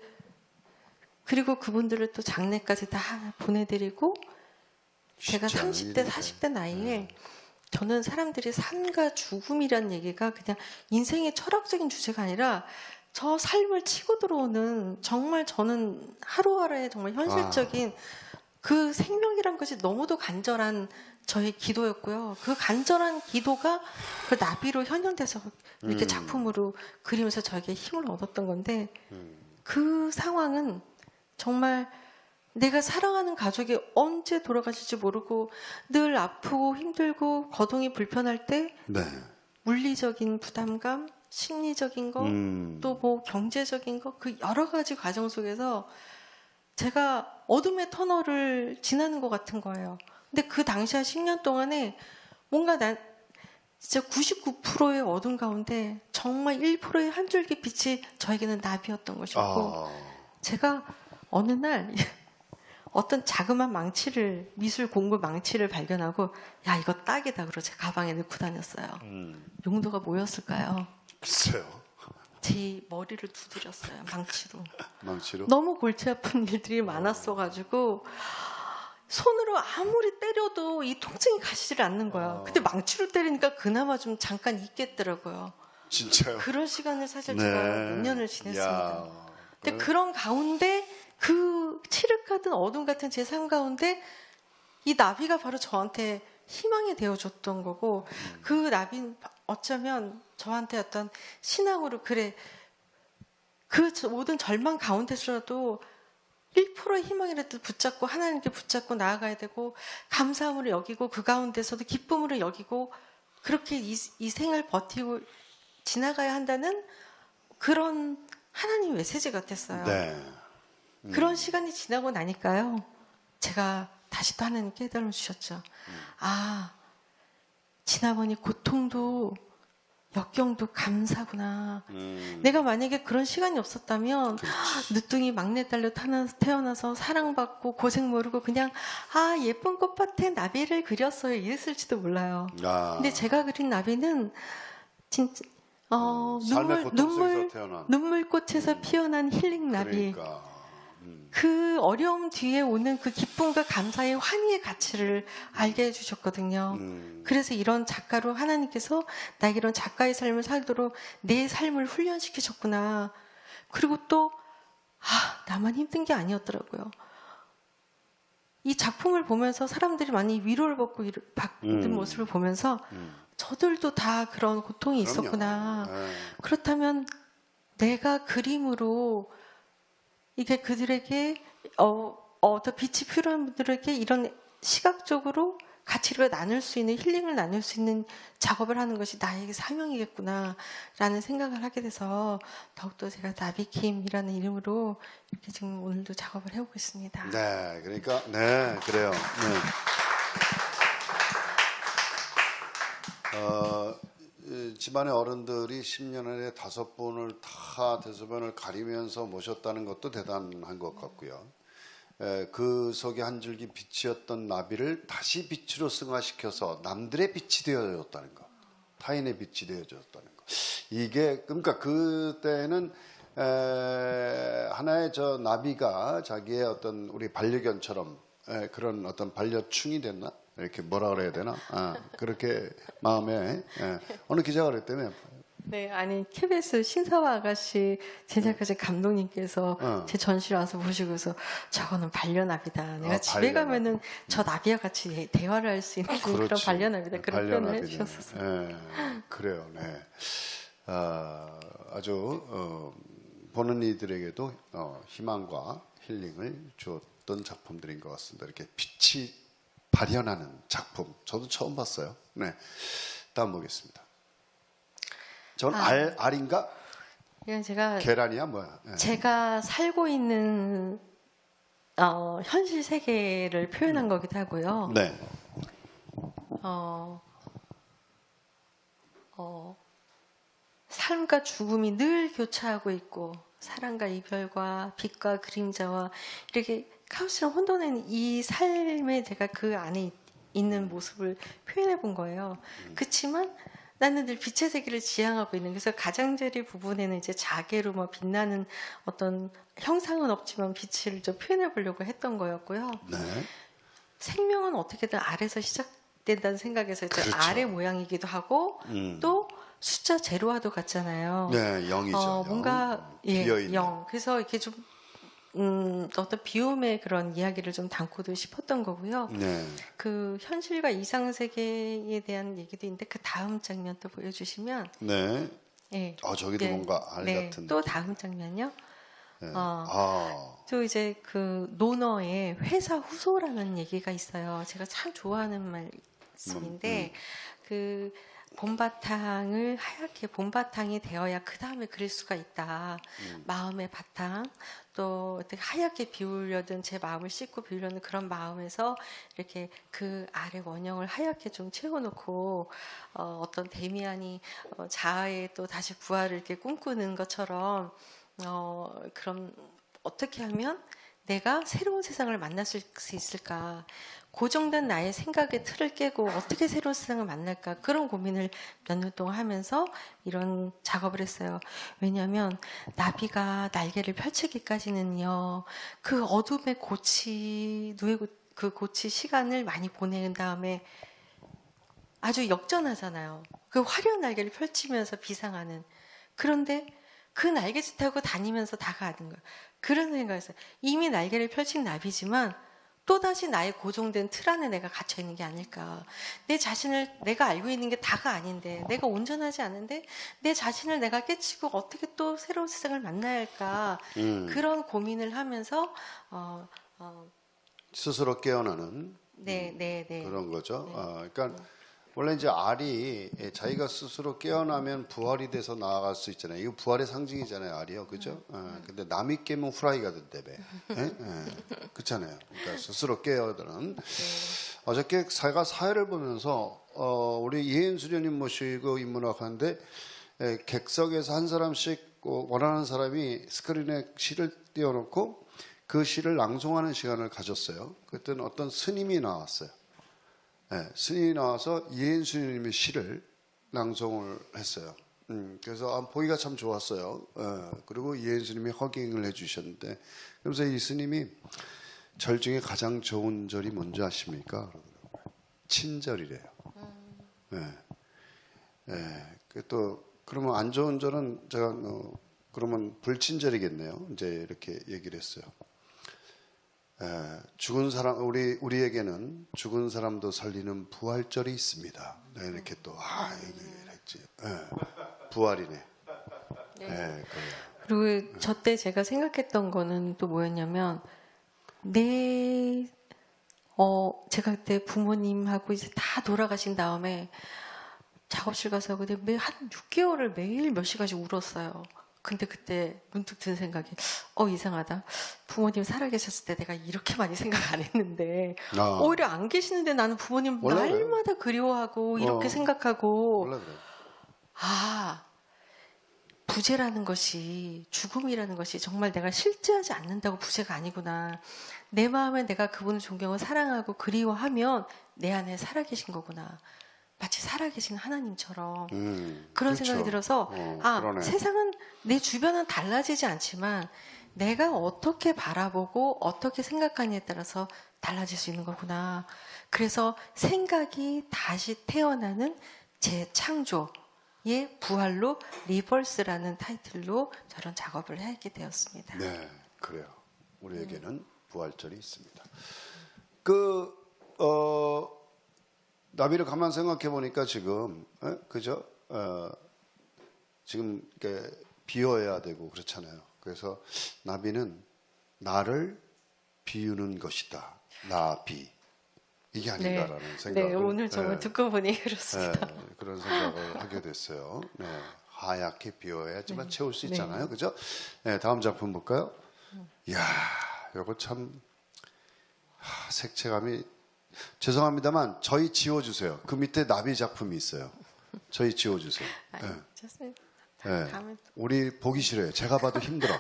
그리고 그분들을 또 장례까지 다 보내드리고 제가 30대, 40대 나이에 저는 사람들이 삶과 죽음이라는 얘기가 그냥 인생의 철학적인 주제가 아니라 저 삶을 치고 들어오는 정말 저는 하루하루의 정말 현실적인 그 생명이란 것이 너무도 간절한 저의 기도였고요. 그 간절한 기도가 그 나비로 현현돼서 이렇게 작품으로 그리면서 저에게 힘을 얻었던 건데 그 상황은 정말 내가 사랑하는 가족이 언제 돌아가실지 모르고 늘 아프고 힘들고 거동이 불편할 때 물리적인 부담감, 심리적인 거, 또 뭐 경제적인 거, 그 여러 가지 과정 속에서 제가 어둠의 터널을 지나는 것 같은 거예요. 근데 그 당시 한 10년 동안에 뭔가 진짜 99%의 어둠 가운데 정말 1%의 한 줄기 빛이 저에게는 나비였던 것이었고 제가 어느 날 어떤 자그마한 망치를 미술 공부 망치를 발견하고 야 이거 딱이다 그러고 제 가방에 넣고 다녔어요. 용도가 뭐였을까요? 글쎄요. 제 머리를 두드렸어요. 망치로. 너무 골치 아픈 일들이 많았어가지고 손으로 아무리 때려도 이 통증이 가시질 않는 거야. 근데 망치로 때리니까 그나마 좀 잠깐 있겠더라고요. 진짜요? 그런 시간을 사실 제가 몇 년을 지냈습니다. 야. 근데 그런 가운데 그 칠흑 같은 어둠 같은 제 삶 가운데 이 나비가 바로 저한테 희망이 되어줬던 거고 그 나비는 어쩌면 저한테 어떤 신앙으로 그래 그 모든 절망 가운데서라도 1%의 희망이라도 붙잡고 하나님께 붙잡고 나아가야 되고 감사함으로 여기고 그 가운데서도 기쁨으로 여기고 그렇게 이 생을 버티고 지나가야 한다는 그런 하나님 메시지 같았어요. 그런 시간이 지나고 나니까요. 제가 다시 또 하나님 깨달음 주셨죠. 아, 지나보니 고통도 역경도 감사구나. 내가 만약에 그런 시간이 없었다면 늦둥이 막내딸로 태어나서 사랑받고 고생 모르고 그냥 아 예쁜 꽃밭에 나비를 그렸어요 이랬을지도 몰라요. 근데 제가 그린 나비는 진짜 삶의 고통 속에서 태어난 눈물꽃에서 피어난 힐링 나비. 그러니까 그 어려움 뒤에 오는 그 기쁨과 감사의 환희의 가치를 알게 해주셨거든요. 그래서 이런 작가로 하나님께서 나에게 이런 작가의 삶을 살도록 내 삶을 훈련시키셨구나. 그리고 또 나만 힘든 게 아니었더라고요. 이 작품을 보면서 사람들이 많이 위로를 받는 모습을 보면서 저들도 다 그런 고통이 있었구나. 그렇다면 내가 그림으로 이게 그들에게 더 빛이 필요한 분들에게 이런 시각적으로 가치를 나눌 수 있는 힐링을 나눌 수 있는 작업을 하는 것이 나에게 사명이겠구나라는 생각을 하게 돼서 더욱더 제가 나비킴이라는 이름으로 이렇게 지금 오늘도 작업을 해오고 있습니다. 네, 그러니까 네, 그래요. 집안의 어른들이 10년 안에 5분을 다 대소변을 가리면서 모셨다는 것도 대단한 것 같고요. 그 속에 한 줄기 빛이었던 나비를 다시 빛으로 승화시켜서 남들의 빛이 되어졌다는 것, 타인의 빛이 되어졌다는 것. 이게 그러니까 그때는 하나의 저 나비가 자기의 어떤 우리 반려견처럼 그런 어떤 반려충이 됐나? 이렇게 뭐라 그래야 되나? 그렇게 마음에 어느 기자가 그랬다며. 네, 아니 KBS 신사와 아가씨 제작하신 감독님께서 제 전시를 와서 보시고서 저거는 반려나비다. 내가 집에 반려나비. 가면은 저 나비와 같이 대화를 할 수 있는 그런 그렇지. 반려나비다. 그런 표현을 반려나비네. 해주셨었어요. 그래요. 네. 아주 보는 이들에게도 희망과 힐링을 주었던 작품들인 것 같습니다. 이렇게 빛이 발현하는 작품. 저도 처음 봤어요. 네. 다음 보겠습니다. 전 알인가? 그냥 제가 계란이야 뭐야? 네. 제가 살고 있는 현실 세계를 표현한 거기도 하고요. 네. 삶과 죽음이 늘 교차하고 있고 사랑과 이별과 빛과 그림자와 이렇게 카오스랑 혼돈된 이 삶에 제가 그 안에 있는 모습을 표현해 본 거예요. 그렇지만 나는 늘 빛의 세계를 지향하고 있는. 그래서 가장자리 부분에는 이제 자개로 뭐 빛나는 어떤 형상은 없지만 빛을 좀 표현해 보려고 했던 거였고요. 네. 생명은 어떻게든 알에서 시작된다는 생각에서 이제 그렇죠. 알의 모양이기도 하고 또 숫자 제로와도 같잖아요. 네, 0이죠. 뭔가 비어있는. 0. 그래서 이렇게 좀 어떤 비움의 그런 이야기를 좀 담고도 싶었던 거고요. 네. 그 현실과 이상 세계에 대한 얘기도 있는데 그 다음 장면 또 보여주시면 네. 예. 저기도 네. 뭔가 알 네. 같은. 또 다음 장면요. 네. 또 이제 그 논어에 회사 후소라는 얘기가 있어요. 제가 참 좋아하는 말씀인데 그 봄바탕을 하얗게 봄바탕이 되어야 그 다음에 그릴 수가 있다. 마음의 바탕 또 어떻게 하얗게 비우려든 제 마음을 씻고 비우려는 그런 마음에서 이렇게 그 아래 원형을 하얗게 좀 채워놓고 어떤 데미안이 자아의 또 다시 부활을 이렇게 꿈꾸는 것처럼 그럼 어떻게 하면 내가 새로운 세상을 만날 수 있을까? 고정된 나의 생각의 틀을 깨고 어떻게 새로운 세상을 만날까? 그런 고민을 몇 년 동안 하면서 이런 작업을 했어요. 왜냐하면 나비가 날개를 펼치기까지는요. 그 어둠의 그 고치 시간을 많이 보낸 다음에 아주 역전하잖아요. 그 화려한 날개를 펼치면서 비상하는. 그런데 그 날개짓 하고 다니면서 다가가는 거예요. 그런 생각이었어요. 이미 날개를 펼친 나비지만 또다시 나의 고정된 틀 안에 내가 갇혀 있는 게 아닐까. 내 자신을 내가 알고 있는 게 다가 아닌데 내가 온전하지 않은데 내 자신을 내가 깨치고 어떻게 또 새로운 세상을 만나야 할까. 그런 고민을 하면서 스스로 깨어나는 네. 그런 거죠. 그러니까 원래 이제 알이 자기가 스스로 깨어나면 부활이 돼서 나아갈 수 있잖아요. 이거 부활의 상징이잖아요, 알이요, 그죠? 근데 남이 깨면 후라이가 된다며. 그렇잖아요. 그러니까 스스로 깨어드는. 어저께 제가 사회를 보면서 우리 이혜인 수련님 모시고 인문학하는데 객석에서 한 사람씩 원하는 사람이 스크린에 시를 띄워놓고 그 시를 낭송하는 시간을 가졌어요. 그때는 어떤 스님이 나왔어요. 스님이 나와서 이혜인 스님의 시를 낭송을 했어요. 그래서 보기가 참 좋았어요. 그리고 이혜인 스님이 허깅을 해주셨는데, 그러면서 이 스님이 절 중에 가장 좋은 절이 뭔지 아십니까? 친절이래요. 또 그러면 안 좋은 절은 제가 그러면 불친절이겠네요. 이제 이렇게 얘기를 했어요. 죽은 사람 우리에게는 죽은 사람도 살리는 부활절이 있습니다. 이렇게 또 이랬지. 부활이네. 그래요. 그리고 저 때 제가 생각했던 거는 또 뭐였냐면 제가 그때 부모님하고 이제 다 돌아가신 다음에 작업실 가서 그때 한 6개월을 매일 몇 시간씩 울었어요. 근데 그때 문득 든 생각이 이상하다. 부모님 살아계셨을 때 내가 이렇게 많이 생각 안 했는데 오히려 안 계시는데 나는 부모님 날마다 그리워하고 이렇게 생각하고 원래 그래요. 부재라는 것이, 죽음이라는 것이 정말 내가 실제하지 않는다고 부재가 아니구나. 내 마음에 내가 그분을 존경하고 사랑하고 그리워하면 내 안에 살아계신 거구나. 마치 살아계신 하나님처럼 그런 그렇죠. 생각이 들어서 그러네. 세상은 내 주변은 달라지지 않지만 내가 어떻게 바라보고 어떻게 생각하느냐에 따라서 달라질 수 있는 거구나. 그래서 생각이 다시 태어나는 재창조의 부활로 리버스라는 타이틀로 저런 작업을 하게 되었습니다. 네, 그래요. 우리에게는 부활절이 있습니다. 나비를 가만 생각해 보니까 지금, 그죠? 지금 이렇게 비워야 되고 그렇잖아요. 그래서 나비는 나를 비우는 것이다. 나비. 이게 아닌가라는 생각을. 네, 오늘 정말 듣고 보니 그렇습니다. 그런 생각을 하게 됐어요. 네, 하얗게 비워야지만 채울 수 있잖아요. 그죠? 네, 다음 작품 볼까요? 이야, 이거 참 색채감이, 죄송합니다만 저희 지워주세요. 그 밑에 나비 작품이 있어요. 저희 지워주세요. 좋습니다. 네. 우리 보기 싫어요. 제가 봐도 힘들어.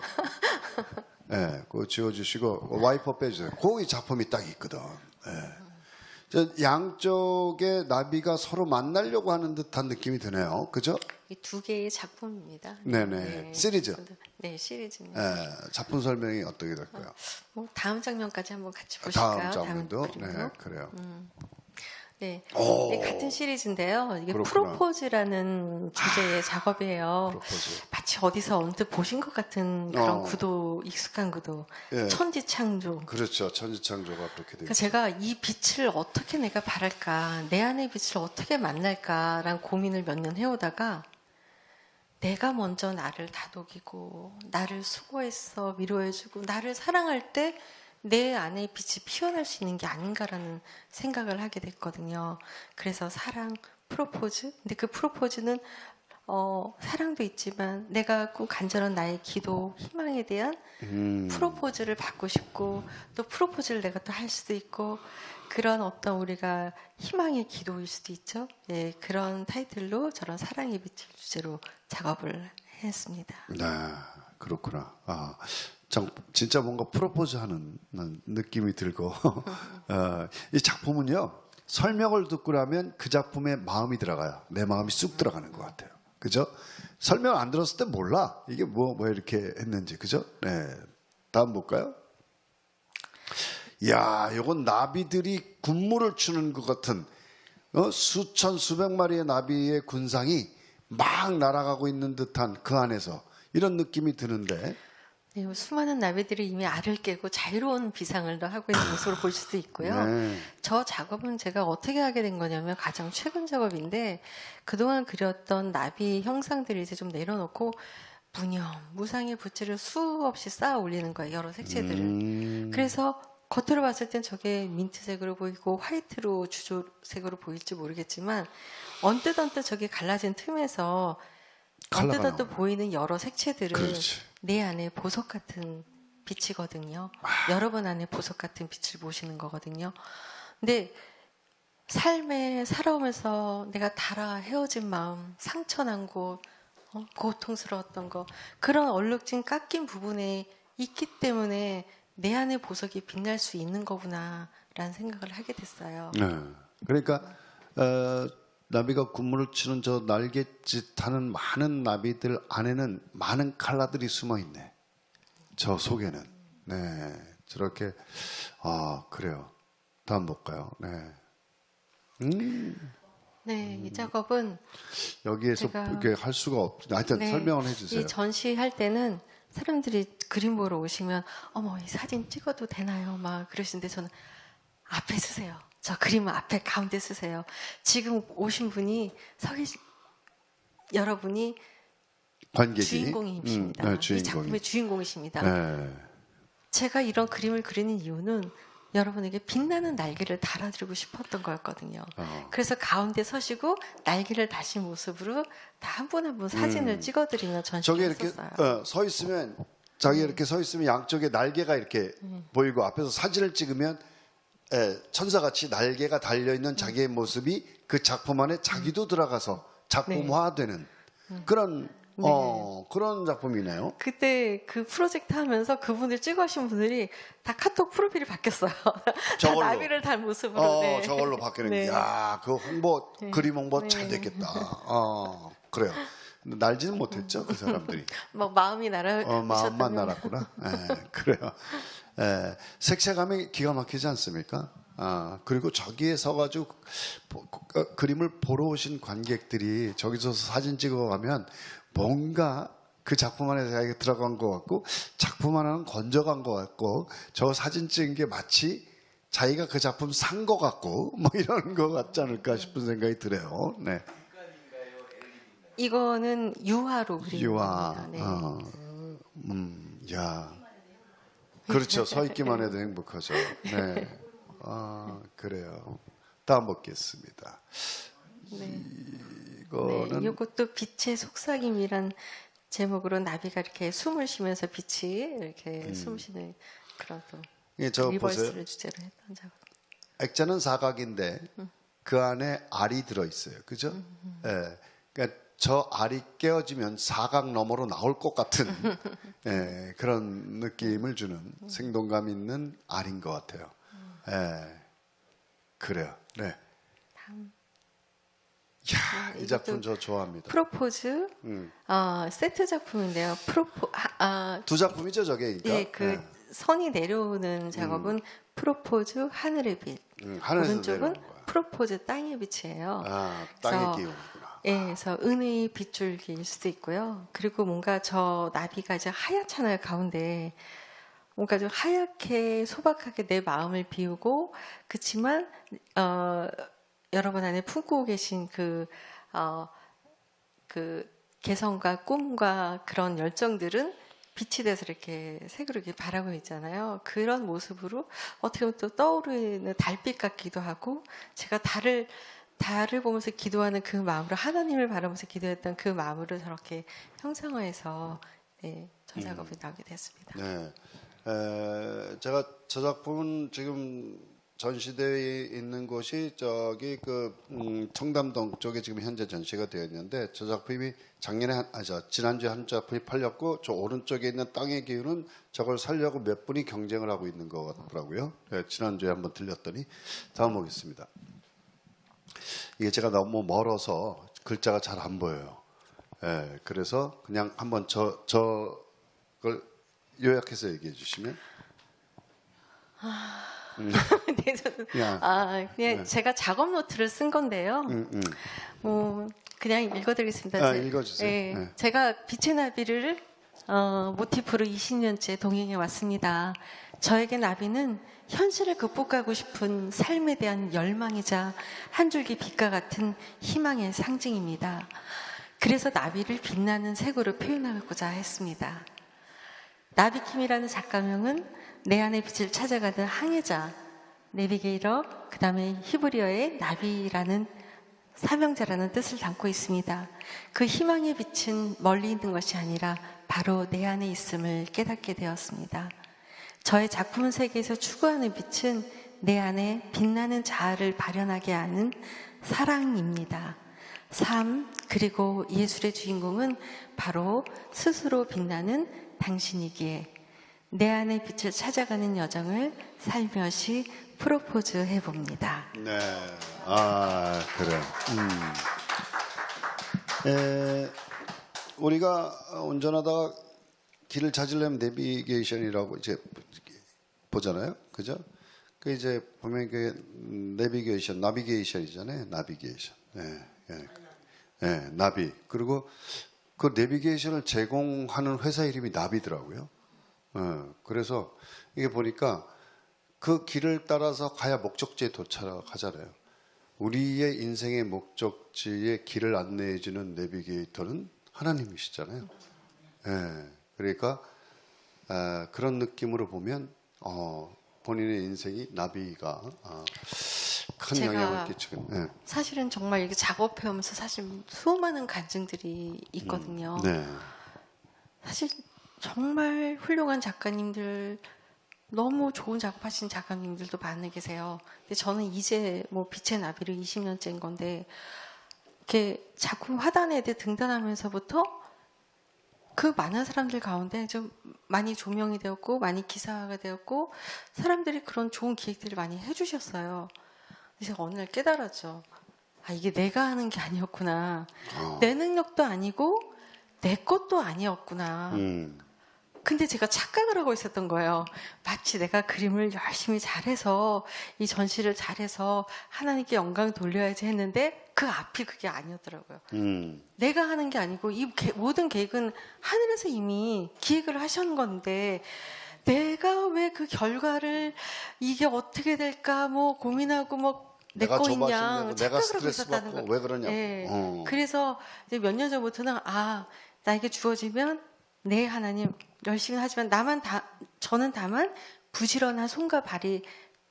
그거 지워주시고 와이퍼 빼주세요. 거기 작품이 딱 있거든. 양쪽에 나비가 서로 만나려고 하는 듯한 느낌이 드네요. 그죠? 이 두 개의 작품입니다. 네네. 시리즈. 네, 시리즈입니다. 작품 설명이 어떻게 될까요? 다음 장면까지 한번 같이 보실까요? 다음 장면도. 네, 그림으로? 그래요. 네, 같은 시리즈인데요. 이게 그렇구나. 프로포즈라는 주제의 작업이에요. 프로포즈. 마치 어디서 언뜻 보신 것 같은 그런 구도, 익숙한 구도. 예. 천지창조. 그렇죠. 천지창조가 그렇게 되죠. 그러니까 제가 이 빛을 어떻게 내가 바랄까, 내 안의 빛을 어떻게 만날까라는 고민을 몇 년 해오다가 내가 먼저 나를 다독이고 나를 수고했어 위로해주고 나를 사랑할 때 내 안에 빛이 피어날 수 있는 게 아닌가라는 생각을 하게 됐거든요. 그래서 사랑, 프로포즈. 근데 그 프로포즈는 사랑도 있지만 내가 꼭 간절한 나의 기도, 희망에 대한 프로포즈를 받고 싶고 또 프로포즈를 내가 또 할 수도 있고 그런 어떤 우리가 희망의 기도일 수도 있죠. 네, 그런 타이틀로 저런 사랑의 빛을 주제로 작업을 했습니다. 네, 그렇구나. 진짜 뭔가 프로포즈 하는 느낌이 들고 이 작품은요 설명을 듣고 나면 그 작품에 마음이 들어가요. 내 마음이 쑥 들어가는 것 같아요. 그죠? 설명 안 들었을 때 몰라. 이게 뭐 이렇게 했는지. 그죠? 네. 다음 볼까요? 이야, 이건 나비들이 군무를 추는 것 같은 수천 수백 마리의 나비의 군상이 막 날아가고 있는 듯한 그 안에서 이런 느낌이 드는데 네, 수많은 나비들이 이미 알을 깨고 자유로운 비상을 하고 있는 모습을 볼 수도 있고요. 네. 저 작업은 제가 어떻게 하게 된 거냐면 가장 최근 작업인데 그동안 그렸던 나비 형상들을 이제 좀 내려놓고 무념, 무상의 붓질을 수없이 쌓아 올리는 거예요. 여러 색채들을. 그래서 겉으로 봤을 땐 저게 민트색으로 보이고 화이트로 주조색으로 보일지 모르겠지만 언뜻 저게 갈라진 틈에서 컬러가 언뜻 나오네. 보이는 여러 색채들은 그렇지. 내 안에 보석 같은 빛이거든요. 여러분 안에 보석 같은 빛을 모시는 거거든요. 근데 삶에 살아오면서 내가 달아 헤어진 마음, 상처난 곳, 고통스러웠던 거, 그런 얼룩진 깎인 부분에 있기 때문에 내 안의 보석이 빛날 수 있는 거구나라는 생각을 하게 됐어요. 네. 그러니까 나비가 군무를 치는 저 날갯짓하는 많은 나비들 안에는 많은 칼라들이 숨어 있네. 저 속에는. 네. 저렇게 그래요. 다음 볼까요? 네. 네, 이 작업은 여기에서 제가- 이렇게 할 수가 하여튼 네, 설명을 해주세요. 이 전시할 때는 사람들이 그림 보러 오시면 어머 이 사진 찍어도 되나요? 막 그러시는데 저는 앞에 쓰세요. 저 그림은 앞에 가운데 쓰세요. 지금 오신 분이 여러분이 관객이 주인공이십니다. 네, 이 주인공이. 작품의 주인공이십니다. 네. 제가 이런 그림을 그리는 이유는 여러분에게 빛나는 날개를 달아드리고 싶었던 거였거든요. 그래서 가운데 서시고 날개를 다신 모습으로 다 한 분 한 분 사진을 찍어드리며 저게 전시를 이렇게 했었어요. 서 있으면 자기 이렇게 서 있으면 양쪽에 날개가 이렇게 보이고 앞에서 사진을 찍으면 천사같이 날개가 달려 있는 자기의 모습이 그 작품 안에 자기도 들어가서 작품화되는 그런 그런 작품이네요. 그때 그 프로젝트 하면서 그분들 찍으신 분들이 다 카톡 프로필이 바뀌었어요. 다 저걸로. 나비를 단 모습으로. 네. 저걸로 바뀌는 게, 네. 야, 그 그림 홍보 네. 잘 됐겠다. 그래요. 근데 날지는 못했죠, 그 사람들이. 막 마음이 날아. 마음만 날았구나. 그래요. 색채감이 기가 막히지 않습니까? 그리고 저기에 서가지고 그림을 보러 오신 관객들이 저기서 사진 찍어가면 뭔가 그 작품 안에 자기가 들어간 것 같고 작품 하나는 건져간 것 같고 저 사진 찍은 게 마치 자기가 그 작품 산 것 같고 뭐 이런 것 같지 않을까 싶은 생각이 들어요. 네. 이거는 유화로 그린 유화. 겁니다. 네. 야. 그렇죠. 서 있기만 해도 행복하죠. 네. 그래요. 다음 보겠습니다. 네. 이거는 네, 이것도 빛의 속삭임이란 제목으로 나비가 이렇게 숨을 쉬면서 빛이 이렇게 숨 쉬는 그런 또 저 보세요. 리버스를 주제로 했던 작업. 액자는 사각인데 그 안에 알이 들어 있어요. 그죠? 예. 그러니까 저 알이 깨어지면 사각 너머로 나올 것 같은 그런 느낌을 주는 생동감 있는 알인 것 같아요. 그래요. 네. 다음. 이야, 이 작품 저 좋아합니다. 프로포즈 세트 작품인데요. 두 작품이죠, 저게. 그러니까. 예, 그 선이 내려오는 작업은 프로포즈 하늘의 빛. 하늘에서 오른쪽은 내려오는 거야. 프로포즈 땅의 빛이에요. 땅의 그래서- 기운이구나. 예, 그래서 은의 빗줄기일 수도 있고요. 그리고 뭔가 저 나비가 이제 하얗잖아요, 가운데. 뭔가 좀 하얗게 소박하게 내 마음을 비우고, 그치만, 여러분 안에 품고 계신 그 개성과 꿈과 그런 열정들은 빛이 돼서 이렇게 색으로 이렇게 바라고 있잖아요. 그런 모습으로 어떻게 보면 또 떠오르는 달빛 같기도 하고, 제가 달을 보면서 기도하는 그 마음으로 하나님을 바라보면서 기도했던 그 마음으로 저렇게 형상화해서 저 작업이 나오게 됐습니다. 네. 제가 저 작품은 지금 전시되어 있는 곳이 저기 청담동 쪽에 지금 현재 전시가 되어 있는데 저 작품이 지난주에 한 작품이 팔렸고 저 오른쪽에 있는 땅의 기운은 저걸 살려고 몇 분이 경쟁을 하고 있는 것 같더라고요. 지난주에 한번 들렸더니 다음 보겠습니다. 이게 제가 너무 멀어서 글자가 잘 안 보여요. 그래서 그냥 한번 저걸 요약해서 얘기해 주시면. 네, 저는 그냥, 그냥 제가 작업 노트를 쓴 건데요. 그냥 읽어드리겠습니다. 읽어주세요. 네. 제가 빛의 나비를 모티프로 20년째 동행해 왔습니다. 저에게 나비는 현실을 극복하고 싶은 삶에 대한 열망이자 한 줄기 빛과 같은 희망의 상징입니다. 그래서 나비를 빛나는 색으로 표현하고자 했습니다. 나비킴이라는 작가명은 내 안의 빛을 찾아가는 항해자, 내비게이터, 그 다음에 히브리어의 나비라는 사명자라는 뜻을 담고 있습니다. 그 희망의 빛은 멀리 있는 것이 아니라 바로 내 안에 있음을 깨닫게 되었습니다. 저의 작품 세계에서 추구하는 빛은 내 안에 빛나는 자아를 발현하게 하는 사랑입니다. 삶, 그리고 예술의 주인공은 바로 스스로 빛나는 당신이기에 내 안의 빛을 찾아가는 여정을 살며시 프로포즈 해봅니다. 네. 아, 그래. 우리가 운전하다가 길을 찾으려면 내비게이션이라고 이제 보잖아요. 그죠? 그 이제 보면 그 나비게이션이잖아요. 나비게이션. 네, 네. 네, 나비. 그리고 그 내비게이션을 제공하는 회사 이름이 나비더라고요. 그래서 이게 보니까 그 길을 따라서 가야 목적지에 도착하잖아요. 우리의 인생의 목적지에 길을 안내해주는 내비게이터는 하나님이시잖아요. 예, 그러니까 그런 느낌으로 보면 본인의 인생이 나비가 큰 영향을 끼치는. 예. 사실은 정말 이렇게 작업해오면서 사실 수많은 간증들이 있거든요. 네. 사실 정말 훌륭한 작가님들, 너무 좋은 작업하신 작가님들도 많이 계세요. 근데 저는 이제 뭐 빛의 나비를 20년째인 건데, 이렇게 작품 화단에 대해 등단하면서부터 그 많은 사람들 가운데 좀 많이 조명이 되었고, 많이 기사화가 되었고, 사람들이 그런 좋은 기획들을 많이 해주셨어요. 그래서 어느 날 깨달았죠. 아, 이게 내가 하는 게 아니었구나. 내 능력도 아니고, 내 것도 아니었구나. 근데 제가 착각을 하고 있었던 거예요. 마치 내가 그림을 열심히 잘해서 이 전시를 잘해서 하나님께 영광 돌려야지 했는데 그 앞이 그게 아니었더라고요. 내가 하는 게 아니고 이 모든 계획은 하늘에서 이미 기획을 하신 건데 내가 왜 그 결과를 이게 어떻게 될까 뭐 고민하고 뭐 내 거 있냐 내가 착각을 하고 스트레스 있었다는 받고 거예요. 왜 그러냐고. 네. 그래서 이제 몇 년 전부터는 나에게 주어지면 네 하나님 열심히 하지만 저는 다만 부지런한 손과 발이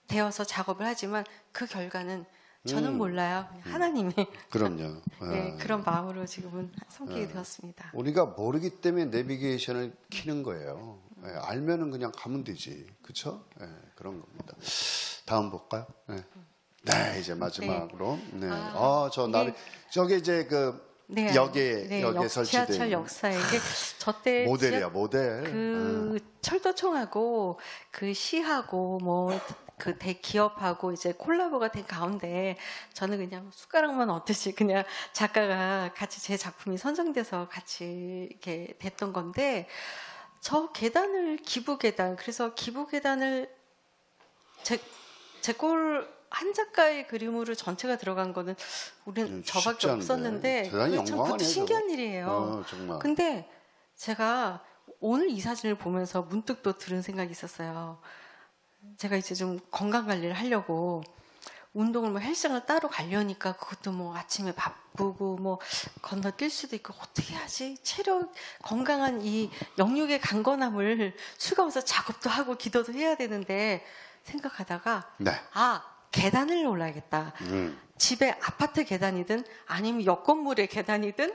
되어서 작업을 하지만 그 결과는 저는 몰라요. 하나님이. 그럼요. 네, 그런 마음으로 지금은 섬기게 되었습니다. 우리가 모르기 때문에 내비게이션을 키는 거예요. 알면은 그냥 가면 되지. 그렇죠? 그런 겁니다. 다음 볼까요? 네, 이제 마지막으로. 네. 저 나비. 저게 이제 그 네, 역에 설치된 지하철 역사에 이게 저때 모델이야, 모델. 그 철도청하고 그 시하고 뭐 그 대기업하고 이제 콜라보가 된 가운데 저는 그냥 숟가락만 얻듯이 그냥 작가가 같이 제 작품이 선정돼서 같이 이렇게 됐던 건데 저 계단을 기부 계단 그래서 기부 계단을 제 꼴 한 작가의 그림으로 전체가 들어간 거는 우리는 저밖에 없었는데 대단히 참 영광 그것도 아니에요, 신기한 일이에요. 정말. 근데 제가 오늘 이 사진을 보면서 문득 또 들은 생각이 있었어요. 제가 이제 좀 건강 관리를 하려고 운동을 뭐 헬스장을 따로 가려니까 그것도 뭐 아침에 바쁘고 뭐 건너뛸 수도 있고 어떻게 하지? 체력 건강한 이 영육의 강건함을 수감해서 작업도 하고 기도도 해야 되는데 생각하다가 네. 계단을 올라야겠다. 집에 아파트 계단이든 아니면 옆 건물의 계단이든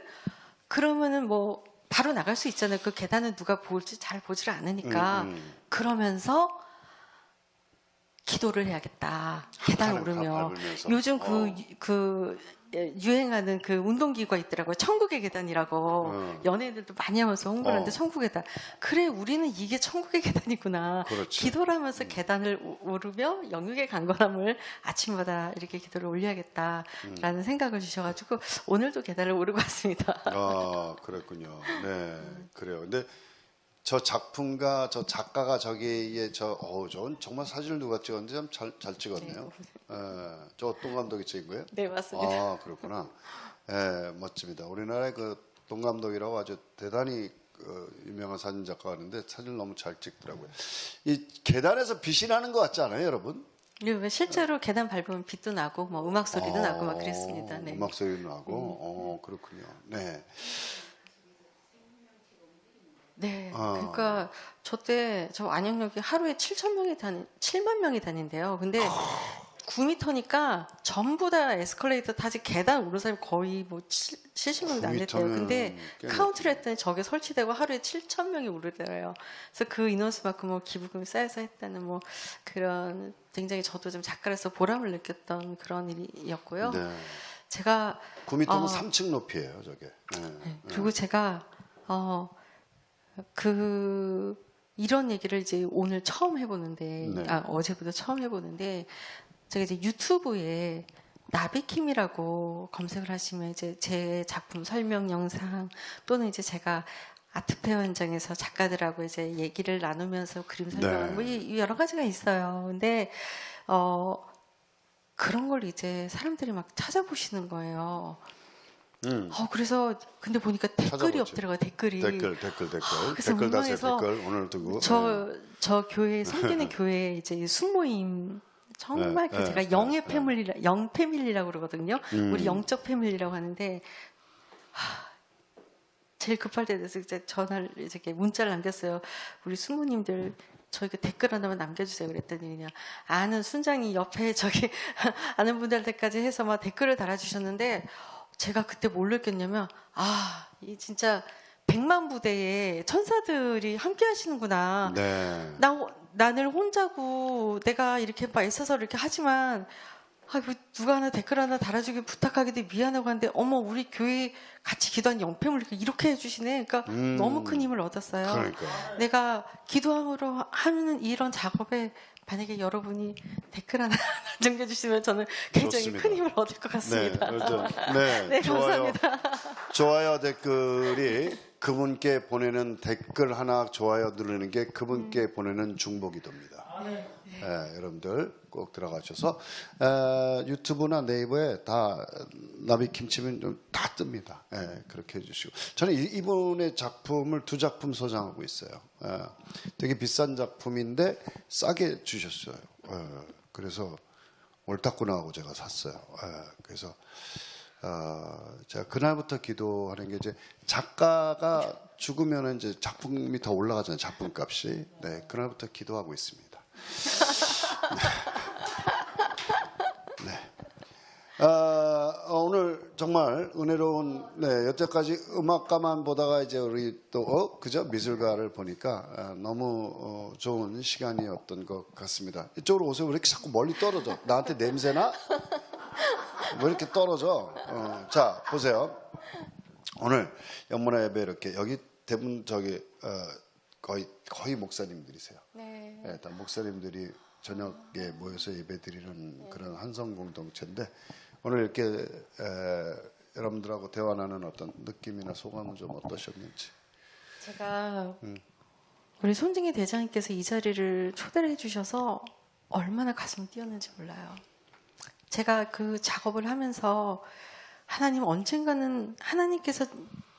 그러면은 뭐 바로 나갈 수 있잖아요. 그 계단은 누가 볼지 잘 보지를 않으니까 그러면서 기도를 해야겠다. 계단 오르며 요즘 그 유행하는 그 운동기구가 있더라고요. 천국의 계단이라고 연예인들도 많이 하면서 홍보를 하는데 천국의 계단. 그래 우리는 이게 천국의 계단이구나. 그렇지. 기도를 하면서 계단을 오르며 영육의 강건함을 아침마다 이렇게 기도를 올려야겠다라는 생각을 주셔가지고 오늘도 계단을 오르고 왔습니다. 그랬군요. 네, 그래요. 근데 저 작품가 저 작가가 저기에 저는 정말 사진을 누가 찍었는지 참 잘 찍었네요. 저 동 감독이 찍은 거예요? 네, 맞습니다. 그렇구나. 멋집니다. 우리나라의 그 동 감독이라고 아주 대단히 유명한 사진 작가가 있는데 사진을 너무 잘 찍더라고요. 이 계단에서 빛이 나는 것 같지 않아요, 여러분? 네, 실제로 계단 밟으면 빛도 나고 뭐 음악 소리도 나고 막 그랬습니다. 네. 음악 소리도 나고, 그렇군요. 네. 네. 그러니까 저 때 저 안양역이 하루에 7만 명이 다닌대요. 근데 9m니까 전부 다 에스컬레이터 타지 계단 오른 사람이 거의 뭐 70명도 안 됐대요. 9m 면 근데 꽤 카운트를 했더니 저게 설치되고 하루에 7,000명이 오르더래요. 그래서 그 인원수만큼 뭐 기부금이 쌓여서 했다는 뭐 그런 굉장히 저도 좀 작가로서 보람을 느꼈던 그런 일이었고요. 네. 제가 9m면 3층 높이에요, 저게. 네. 그리고 제가 이런 얘기를 이제 오늘 처음 해보는데, 네. 어제부터 처음 해보는데, 제가 이제 유튜브에 나비킴이라고 검색을 하시면 이제 제 작품 설명 영상 또는 이제 제가 아트페어 현장에서 작가들하고 이제 얘기를 나누면서 그림 설명하는 뭐 여러 가지가 있어요. 근데 그런 걸 이제 사람들이 막 찾아보시는 거예요. 그래서 근데 보니까 댓글이 찾아보지. 없더라고요. 댓글이. 댓글. 그래서 댓글 다세요, 민망해서 댓글. 오늘 두고. 저 교회 섬기는 교회 이제 숙모임 정말 네, 제가 네, 영의 네. 영 패밀리라고 그러거든요. 우리 영적 패밀리라고 하는데 제일 급할 때 돼서 이제 전화를 이렇게 문자를 남겼어요. 우리 숙모님들 저희 그 댓글 하나만 남겨주세요. 그랬더니 그냥 아는 순장이 옆에 저기 아는 분들한테까지 해서 막 댓글을 달아주셨는데 제가 그때 뭘 느꼈냐면 이 진짜 100만 부대의 천사들이 함께 하시는구나. 네. 나는 혼자고 내가 이렇게 막 애써서 이렇게 하지만 누가 하나 댓글 하나 달아주길 부탁하기도 미안하고 하는데 어머 우리 교회 같이 기도한 영팸을 이렇게 해주시네. 그러니까 너무 큰 힘을 얻었어요. 그러니까. 내가 기도함으로 하는 이런 작업에 만약에 여러분이 댓글 하나 남겨주시면 저는 굉장히 좋습니다. 큰 힘을 얻을 것 같습니다. 네, 그렇죠. 네, 네, 좋아요. 감사합니다. 좋아요 댓글이 그분께 보내는 댓글 하나 좋아요 누르는 게 그분께 보내는 중보기도입니다. 네, 여러분들 꼭 들어가셔서 유튜브나 네이버에 다 나비킴 치면 좀 다 뜹니다. 그렇게 해주시고 저는 이분의 작품을 2작품 소장하고 있어요. 되게 비싼 작품인데 싸게 주셨어요. 그래서 옳다구나 하고 제가 샀어요. 그래서 제가 그날부터 기도하는 게 이제 작가가 죽으면 이제 작품이 더 올라가잖아요. 작품값이. 네, 그날부터 기도하고 있습니다. 네. 오늘 정말 은혜로운 여태까지 음악가만 보다가 이제 우리 또 그죠 미술가를 보니까 너무 좋은 시간이었던 것 같습니다. 이쪽으로 오세요. 왜 이렇게 자꾸 멀리 떨어져? 나한테 냄새나? 왜 이렇게 떨어져? 자 보세요. 오늘 영문화 예배 이렇게 여기 대부분 저기 거의 목사님들이세요. 네. 네, 다 목사님들이 저녁에 모여서 예배드리는 그런 한성 공동체인데 오늘 이렇게 여러분들하고 대화 나누는 어떤 느낌이나 소감은 좀 어떠셨는지. 제가 우리 손징이 대장님께서 이 자리를 초대를 해주셔서 얼마나 가슴이 뛰었는지 몰라요. 제가 그 작업을 하면서 하나님 언젠가는 하나님께서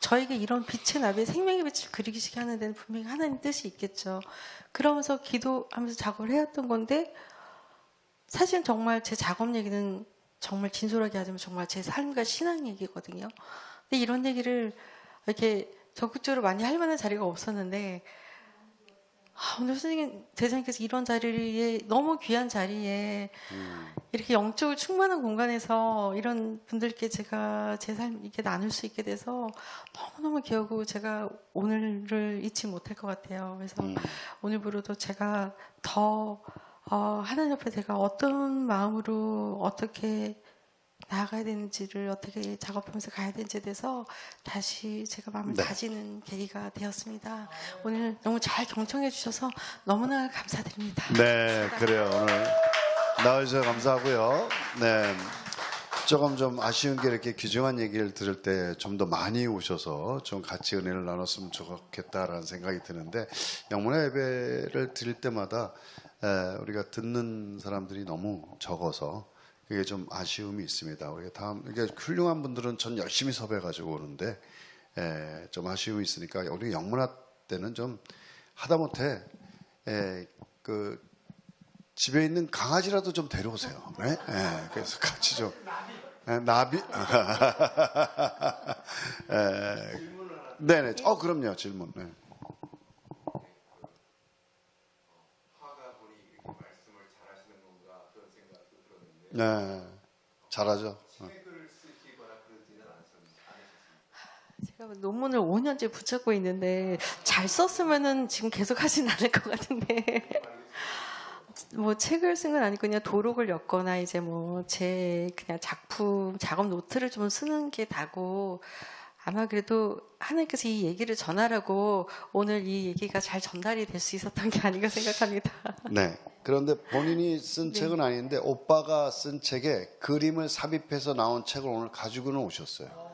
저에게 이런 빛의 나비의 생명의 빛을 그리시게 하는 데는 분명히 하나님 뜻이 있겠죠. 그러면서 기도하면서 작업을 해왔던 건데 사실 정말 제 작업 얘기는 정말 진솔하게 하자면 정말 제 삶과 신앙 얘기거든요. 근데 이런 얘기를 이렇게 적극적으로 많이 할 만한 자리가 없었는데 오늘 선생님 대장님께서 이런 자리에 너무 귀한 자리에 이렇게 영적으로 충만한 공간에서 이런 분들께 제가 제 삶 이렇게 나눌 수 있게 돼서 너무너무 기쁘고 제가 오늘을 잊지 못할 것 같아요. 그래서 오늘부로도 제가 더 하나님 앞에 제가 어떤 마음으로 어떻게 나아가야 되는지를 어떻게 작업하면서 가야 되는지에 대해서 다시 제가 마음을 다지는 계기가 되었습니다. 오늘 너무 잘 경청해 주셔서 너무나 감사드립니다. 네, 그래요. 오늘 나와주셔서 감사하고요. 네, 조금 좀 아쉬운 게 이렇게 귀중한 얘기를 들을 때 좀 더 많이 오셔서 좀 같이 은혜를 나눴으면 좋겠다라는 생각이 드는데 영문화 예배를 드릴 때마다 우리가 듣는 사람들이 너무 적어서 그게 좀 아쉬움이 있습니다. 우리가 이게 훌륭한 분들은 전 열심히 섭외가지고 오는데 좀 아쉬움이 있으니까 우리 영문화 때는 좀 하다못해 그 집에 있는 강아지라도 좀 데려오세요. 네? 그래서 같이 좀 나비. 네네. 그럼요. 질문. 네. 네, 잘하죠. 제가 논문을 5년째 붙잡고 있는데 잘 썼으면은 지금 계속 하진 않을 것 같은데 뭐 책을 쓴 건 아니고 그냥 도록을 엮거나 이제 뭐 제 그냥 작품 작업 노트를 좀 쓰는 게 다고 아마 그래도 하나님께서 이 얘기를 전하라고 오늘 이 얘기가 잘 전달이 될 수 있었던 게 아닌가 생각합니다. 네. 그런데 본인이 쓴 네. 책은 아닌데 오빠가 쓴 책에 그림을 삽입해서 나온 책을 오늘 가지고는 오셨어요.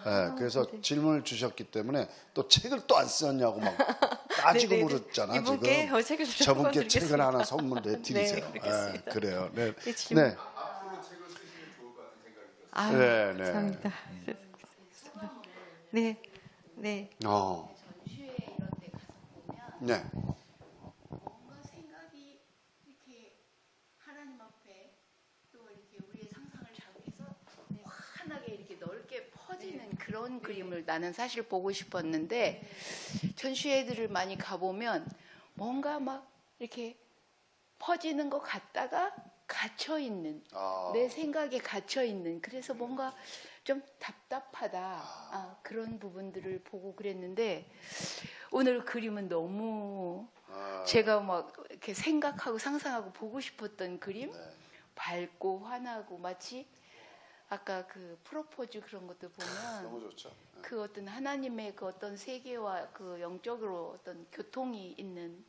네, 그래서 질문을 주셨기 때문에 또 책을 또 안 썼냐고 막 따지고 네네네. 물었잖아. 이분께 지금 책을 저분께 책을 드리겠습니다. 하나 선물로 해드리세요. 네, 그렇겠습니다. 그래요. 네. 네, 질문. 네. 아, 네, 네. 감사합니다. 네, 네. 전시회 이런 데 가서 보면 네. 뭔가 생각이 이렇게 하나님 앞에 또 이렇게 우리의 상상을 자극해서 환하게 이렇게 넓게 퍼지는 그런 그림을 나는 사실 보고 싶었는데 전시회들을 많이 가보면 뭔가 막 이렇게 퍼지는 것 같다가 갇혀 있는 내 생각에 갇혀 있는 그래서 뭔가 좀 답답하다 그런 부분들을 보고 그랬는데 오늘 그림은 너무 제가 막 이렇게 생각하고 상상하고 보고 싶었던 그림 밝고 환하고 마치 아까 그 프로포즈 그런 것도 보면 너무 좋죠. 그 어떤 하나님의 그 어떤 세계와 그 영적으로 어떤 교통이 있는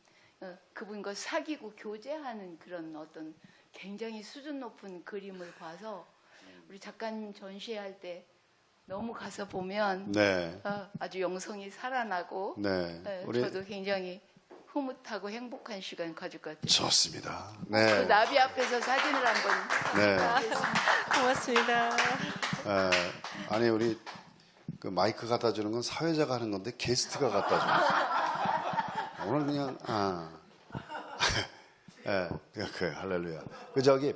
그분과 사귀고 교제하는 그런 어떤 굉장히 수준 높은 그림을 봐서 우리 작가님 전시할 때 너무 가서 보면 네. 아주 영성이 살아나고 네. 우리 저도 굉장히 흐뭇하고 행복한 시간 가질 것 같아요. 좋습니다. 그 네. 나비 앞에서 사진을 한번 네. 고맙습니다. 아니 우리 그 마이크 갖다 주는 건 사회자가 하는 건데 게스트가 갖다 주는 오늘 그냥 그 할렐루야. 그 저기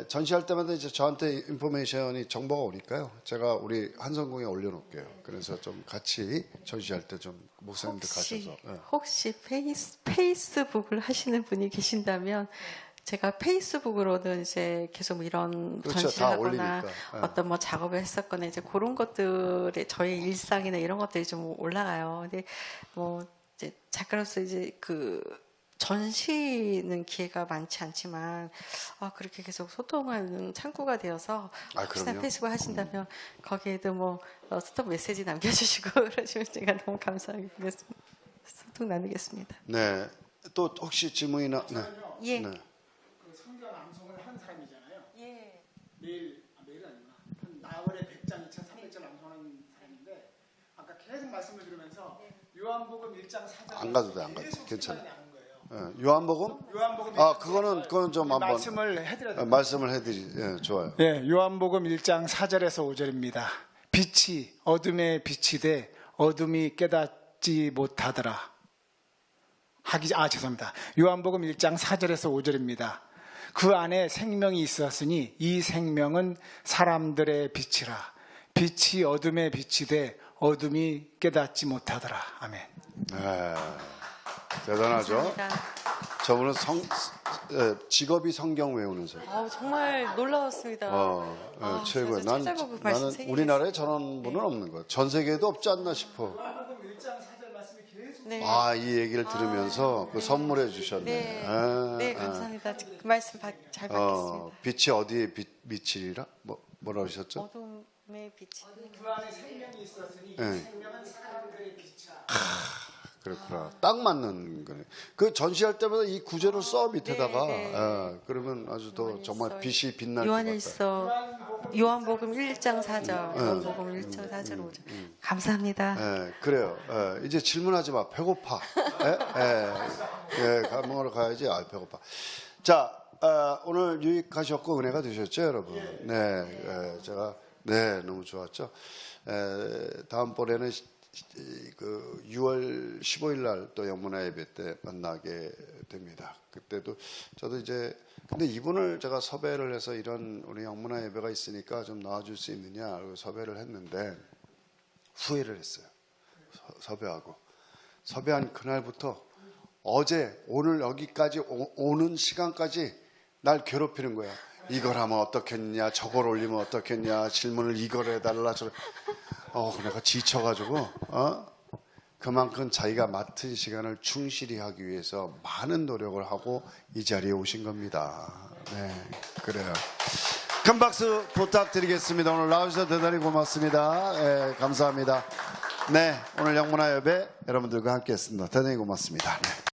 전시할 때마다 이제 저한테 인포메이션이 정보가 오니까요. 제가 우리 한성공에 올려놓을게요. 그래서 좀 같이 전시할 때 좀 목사님들 가셔서. 혹시 페이스북을 하시는 분이 계신다면 제가 페이스북으로는 이제 계속 뭐 이런 그렇죠. 전시를 다 하거나 올리니까. 어떤 뭐 작업을 했었거나 이제 그런 것들에 저의 일상이나 이런 것들이 좀 올라가요. 근데 뭐 이제 작가로서 이제 그 전시는 기회가 많지 않지만 그렇게 계속 소통하는 창구가 되어서 혹시나 그럼요. 페이스북 하신다면 거기에도 뭐 스톱 메시지 남겨주시고 그러시면 제가 너무 감사하게 보겠습니다. 소통 나누겠습니다. 네. 또 혹시 질문이나 예. 네. 그 성경 암송을 한 사람이잖아요. 예. 매일이 아니구나. 한 나월에 100장, 2,300장 암송하는 사람인데 아까 계속 말씀을 들으면서 요한복음 1장 4장 안 가도 돼, 안 가도 돼. 괜찮아. 나는 거예요. 요한복음? 요한복음 그거는 좀 한번 말씀을 해드려야 돼요. 말씀을 해드리. 좋아요. 네, 요한복음 1장 4절에서 5절입니다. 빛이 어둠에 빛이 돼 어둠이 깨닫지 못하더라. 죄송합니다. 요한복음 1장 4절에서 5절입니다. 그 안에 생명이 있었으니 이 생명은 사람들의 빛이라. 빛이 어둠에 빛이 돼 어둠이 깨닫지 못하더라. 아멘. 네. 대단하죠. 감사합니다. 저분은 직업이 성경 외우는 사람. 정말 놀라웠습니다. 최고예요. 그래서 찾아보고 말씀 나는 새기겠습니다. 우리나라에 저런 분은 없는 거야. 전 세계에도 없지 않나 싶어. 요한복음 1장 4절 말씀이 계속 네. 이 얘기를 들으면서 그 선물해 주셨네. 네, 감사합니다. 그 말씀 잘 받겠습니다. 빛이 어디에 빛이라? 뭐라 하셨죠? 어둠의 빛이. 그 안에 생명이 있었으니 이 네. 생명은 사람들의 빛이라. 그렇구나. 딱 맞는 거네. 그 전시할 때마다 이 구절을 써 밑에다가. 네. 그러면 아주 더 정말 빛이 빛날 것 같아요. 요한일서 요한복음 1장 4절, 요한복음 1장 4절 5절. 감사합니다. 그래요. 이제 질문하지 마. 배고파. 감옥으로 가야지. 배고파. 자, 오늘 유익하셨고 은혜가 되셨죠, 여러분? 네, 제가 너무 좋았죠. 다음번에는 그 6월 15일 날 또 영문화 예배 때 만나게 됩니다. 그때도 저도 이제 근데 이분을 제가 섭외를 해서 이런 우리 영문화 예배가 있으니까 좀 나와줄 수 있느냐 섭외를 했는데 후회를 했어요. 섭외한 그날부터 오늘 여기까지 오는 시간까지 날 괴롭히는 거야. 이걸 하면 어떻겠냐, 저걸 올리면 어떻겠냐, 질문을 이걸 해달라, 내가 지쳐가지고, 그만큼 자기가 맡은 시간을 충실히 하기 위해서 많은 노력을 하고 이 자리에 오신 겁니다. 네, 그래요. 큰 박수 부탁드리겠습니다. 오늘 나와주셔서 대단히 고맙습니다. 네, 감사합니다. 네, 오늘 영문화협회 여러분들과 함께 했습니다. 대단히 고맙습니다. 네.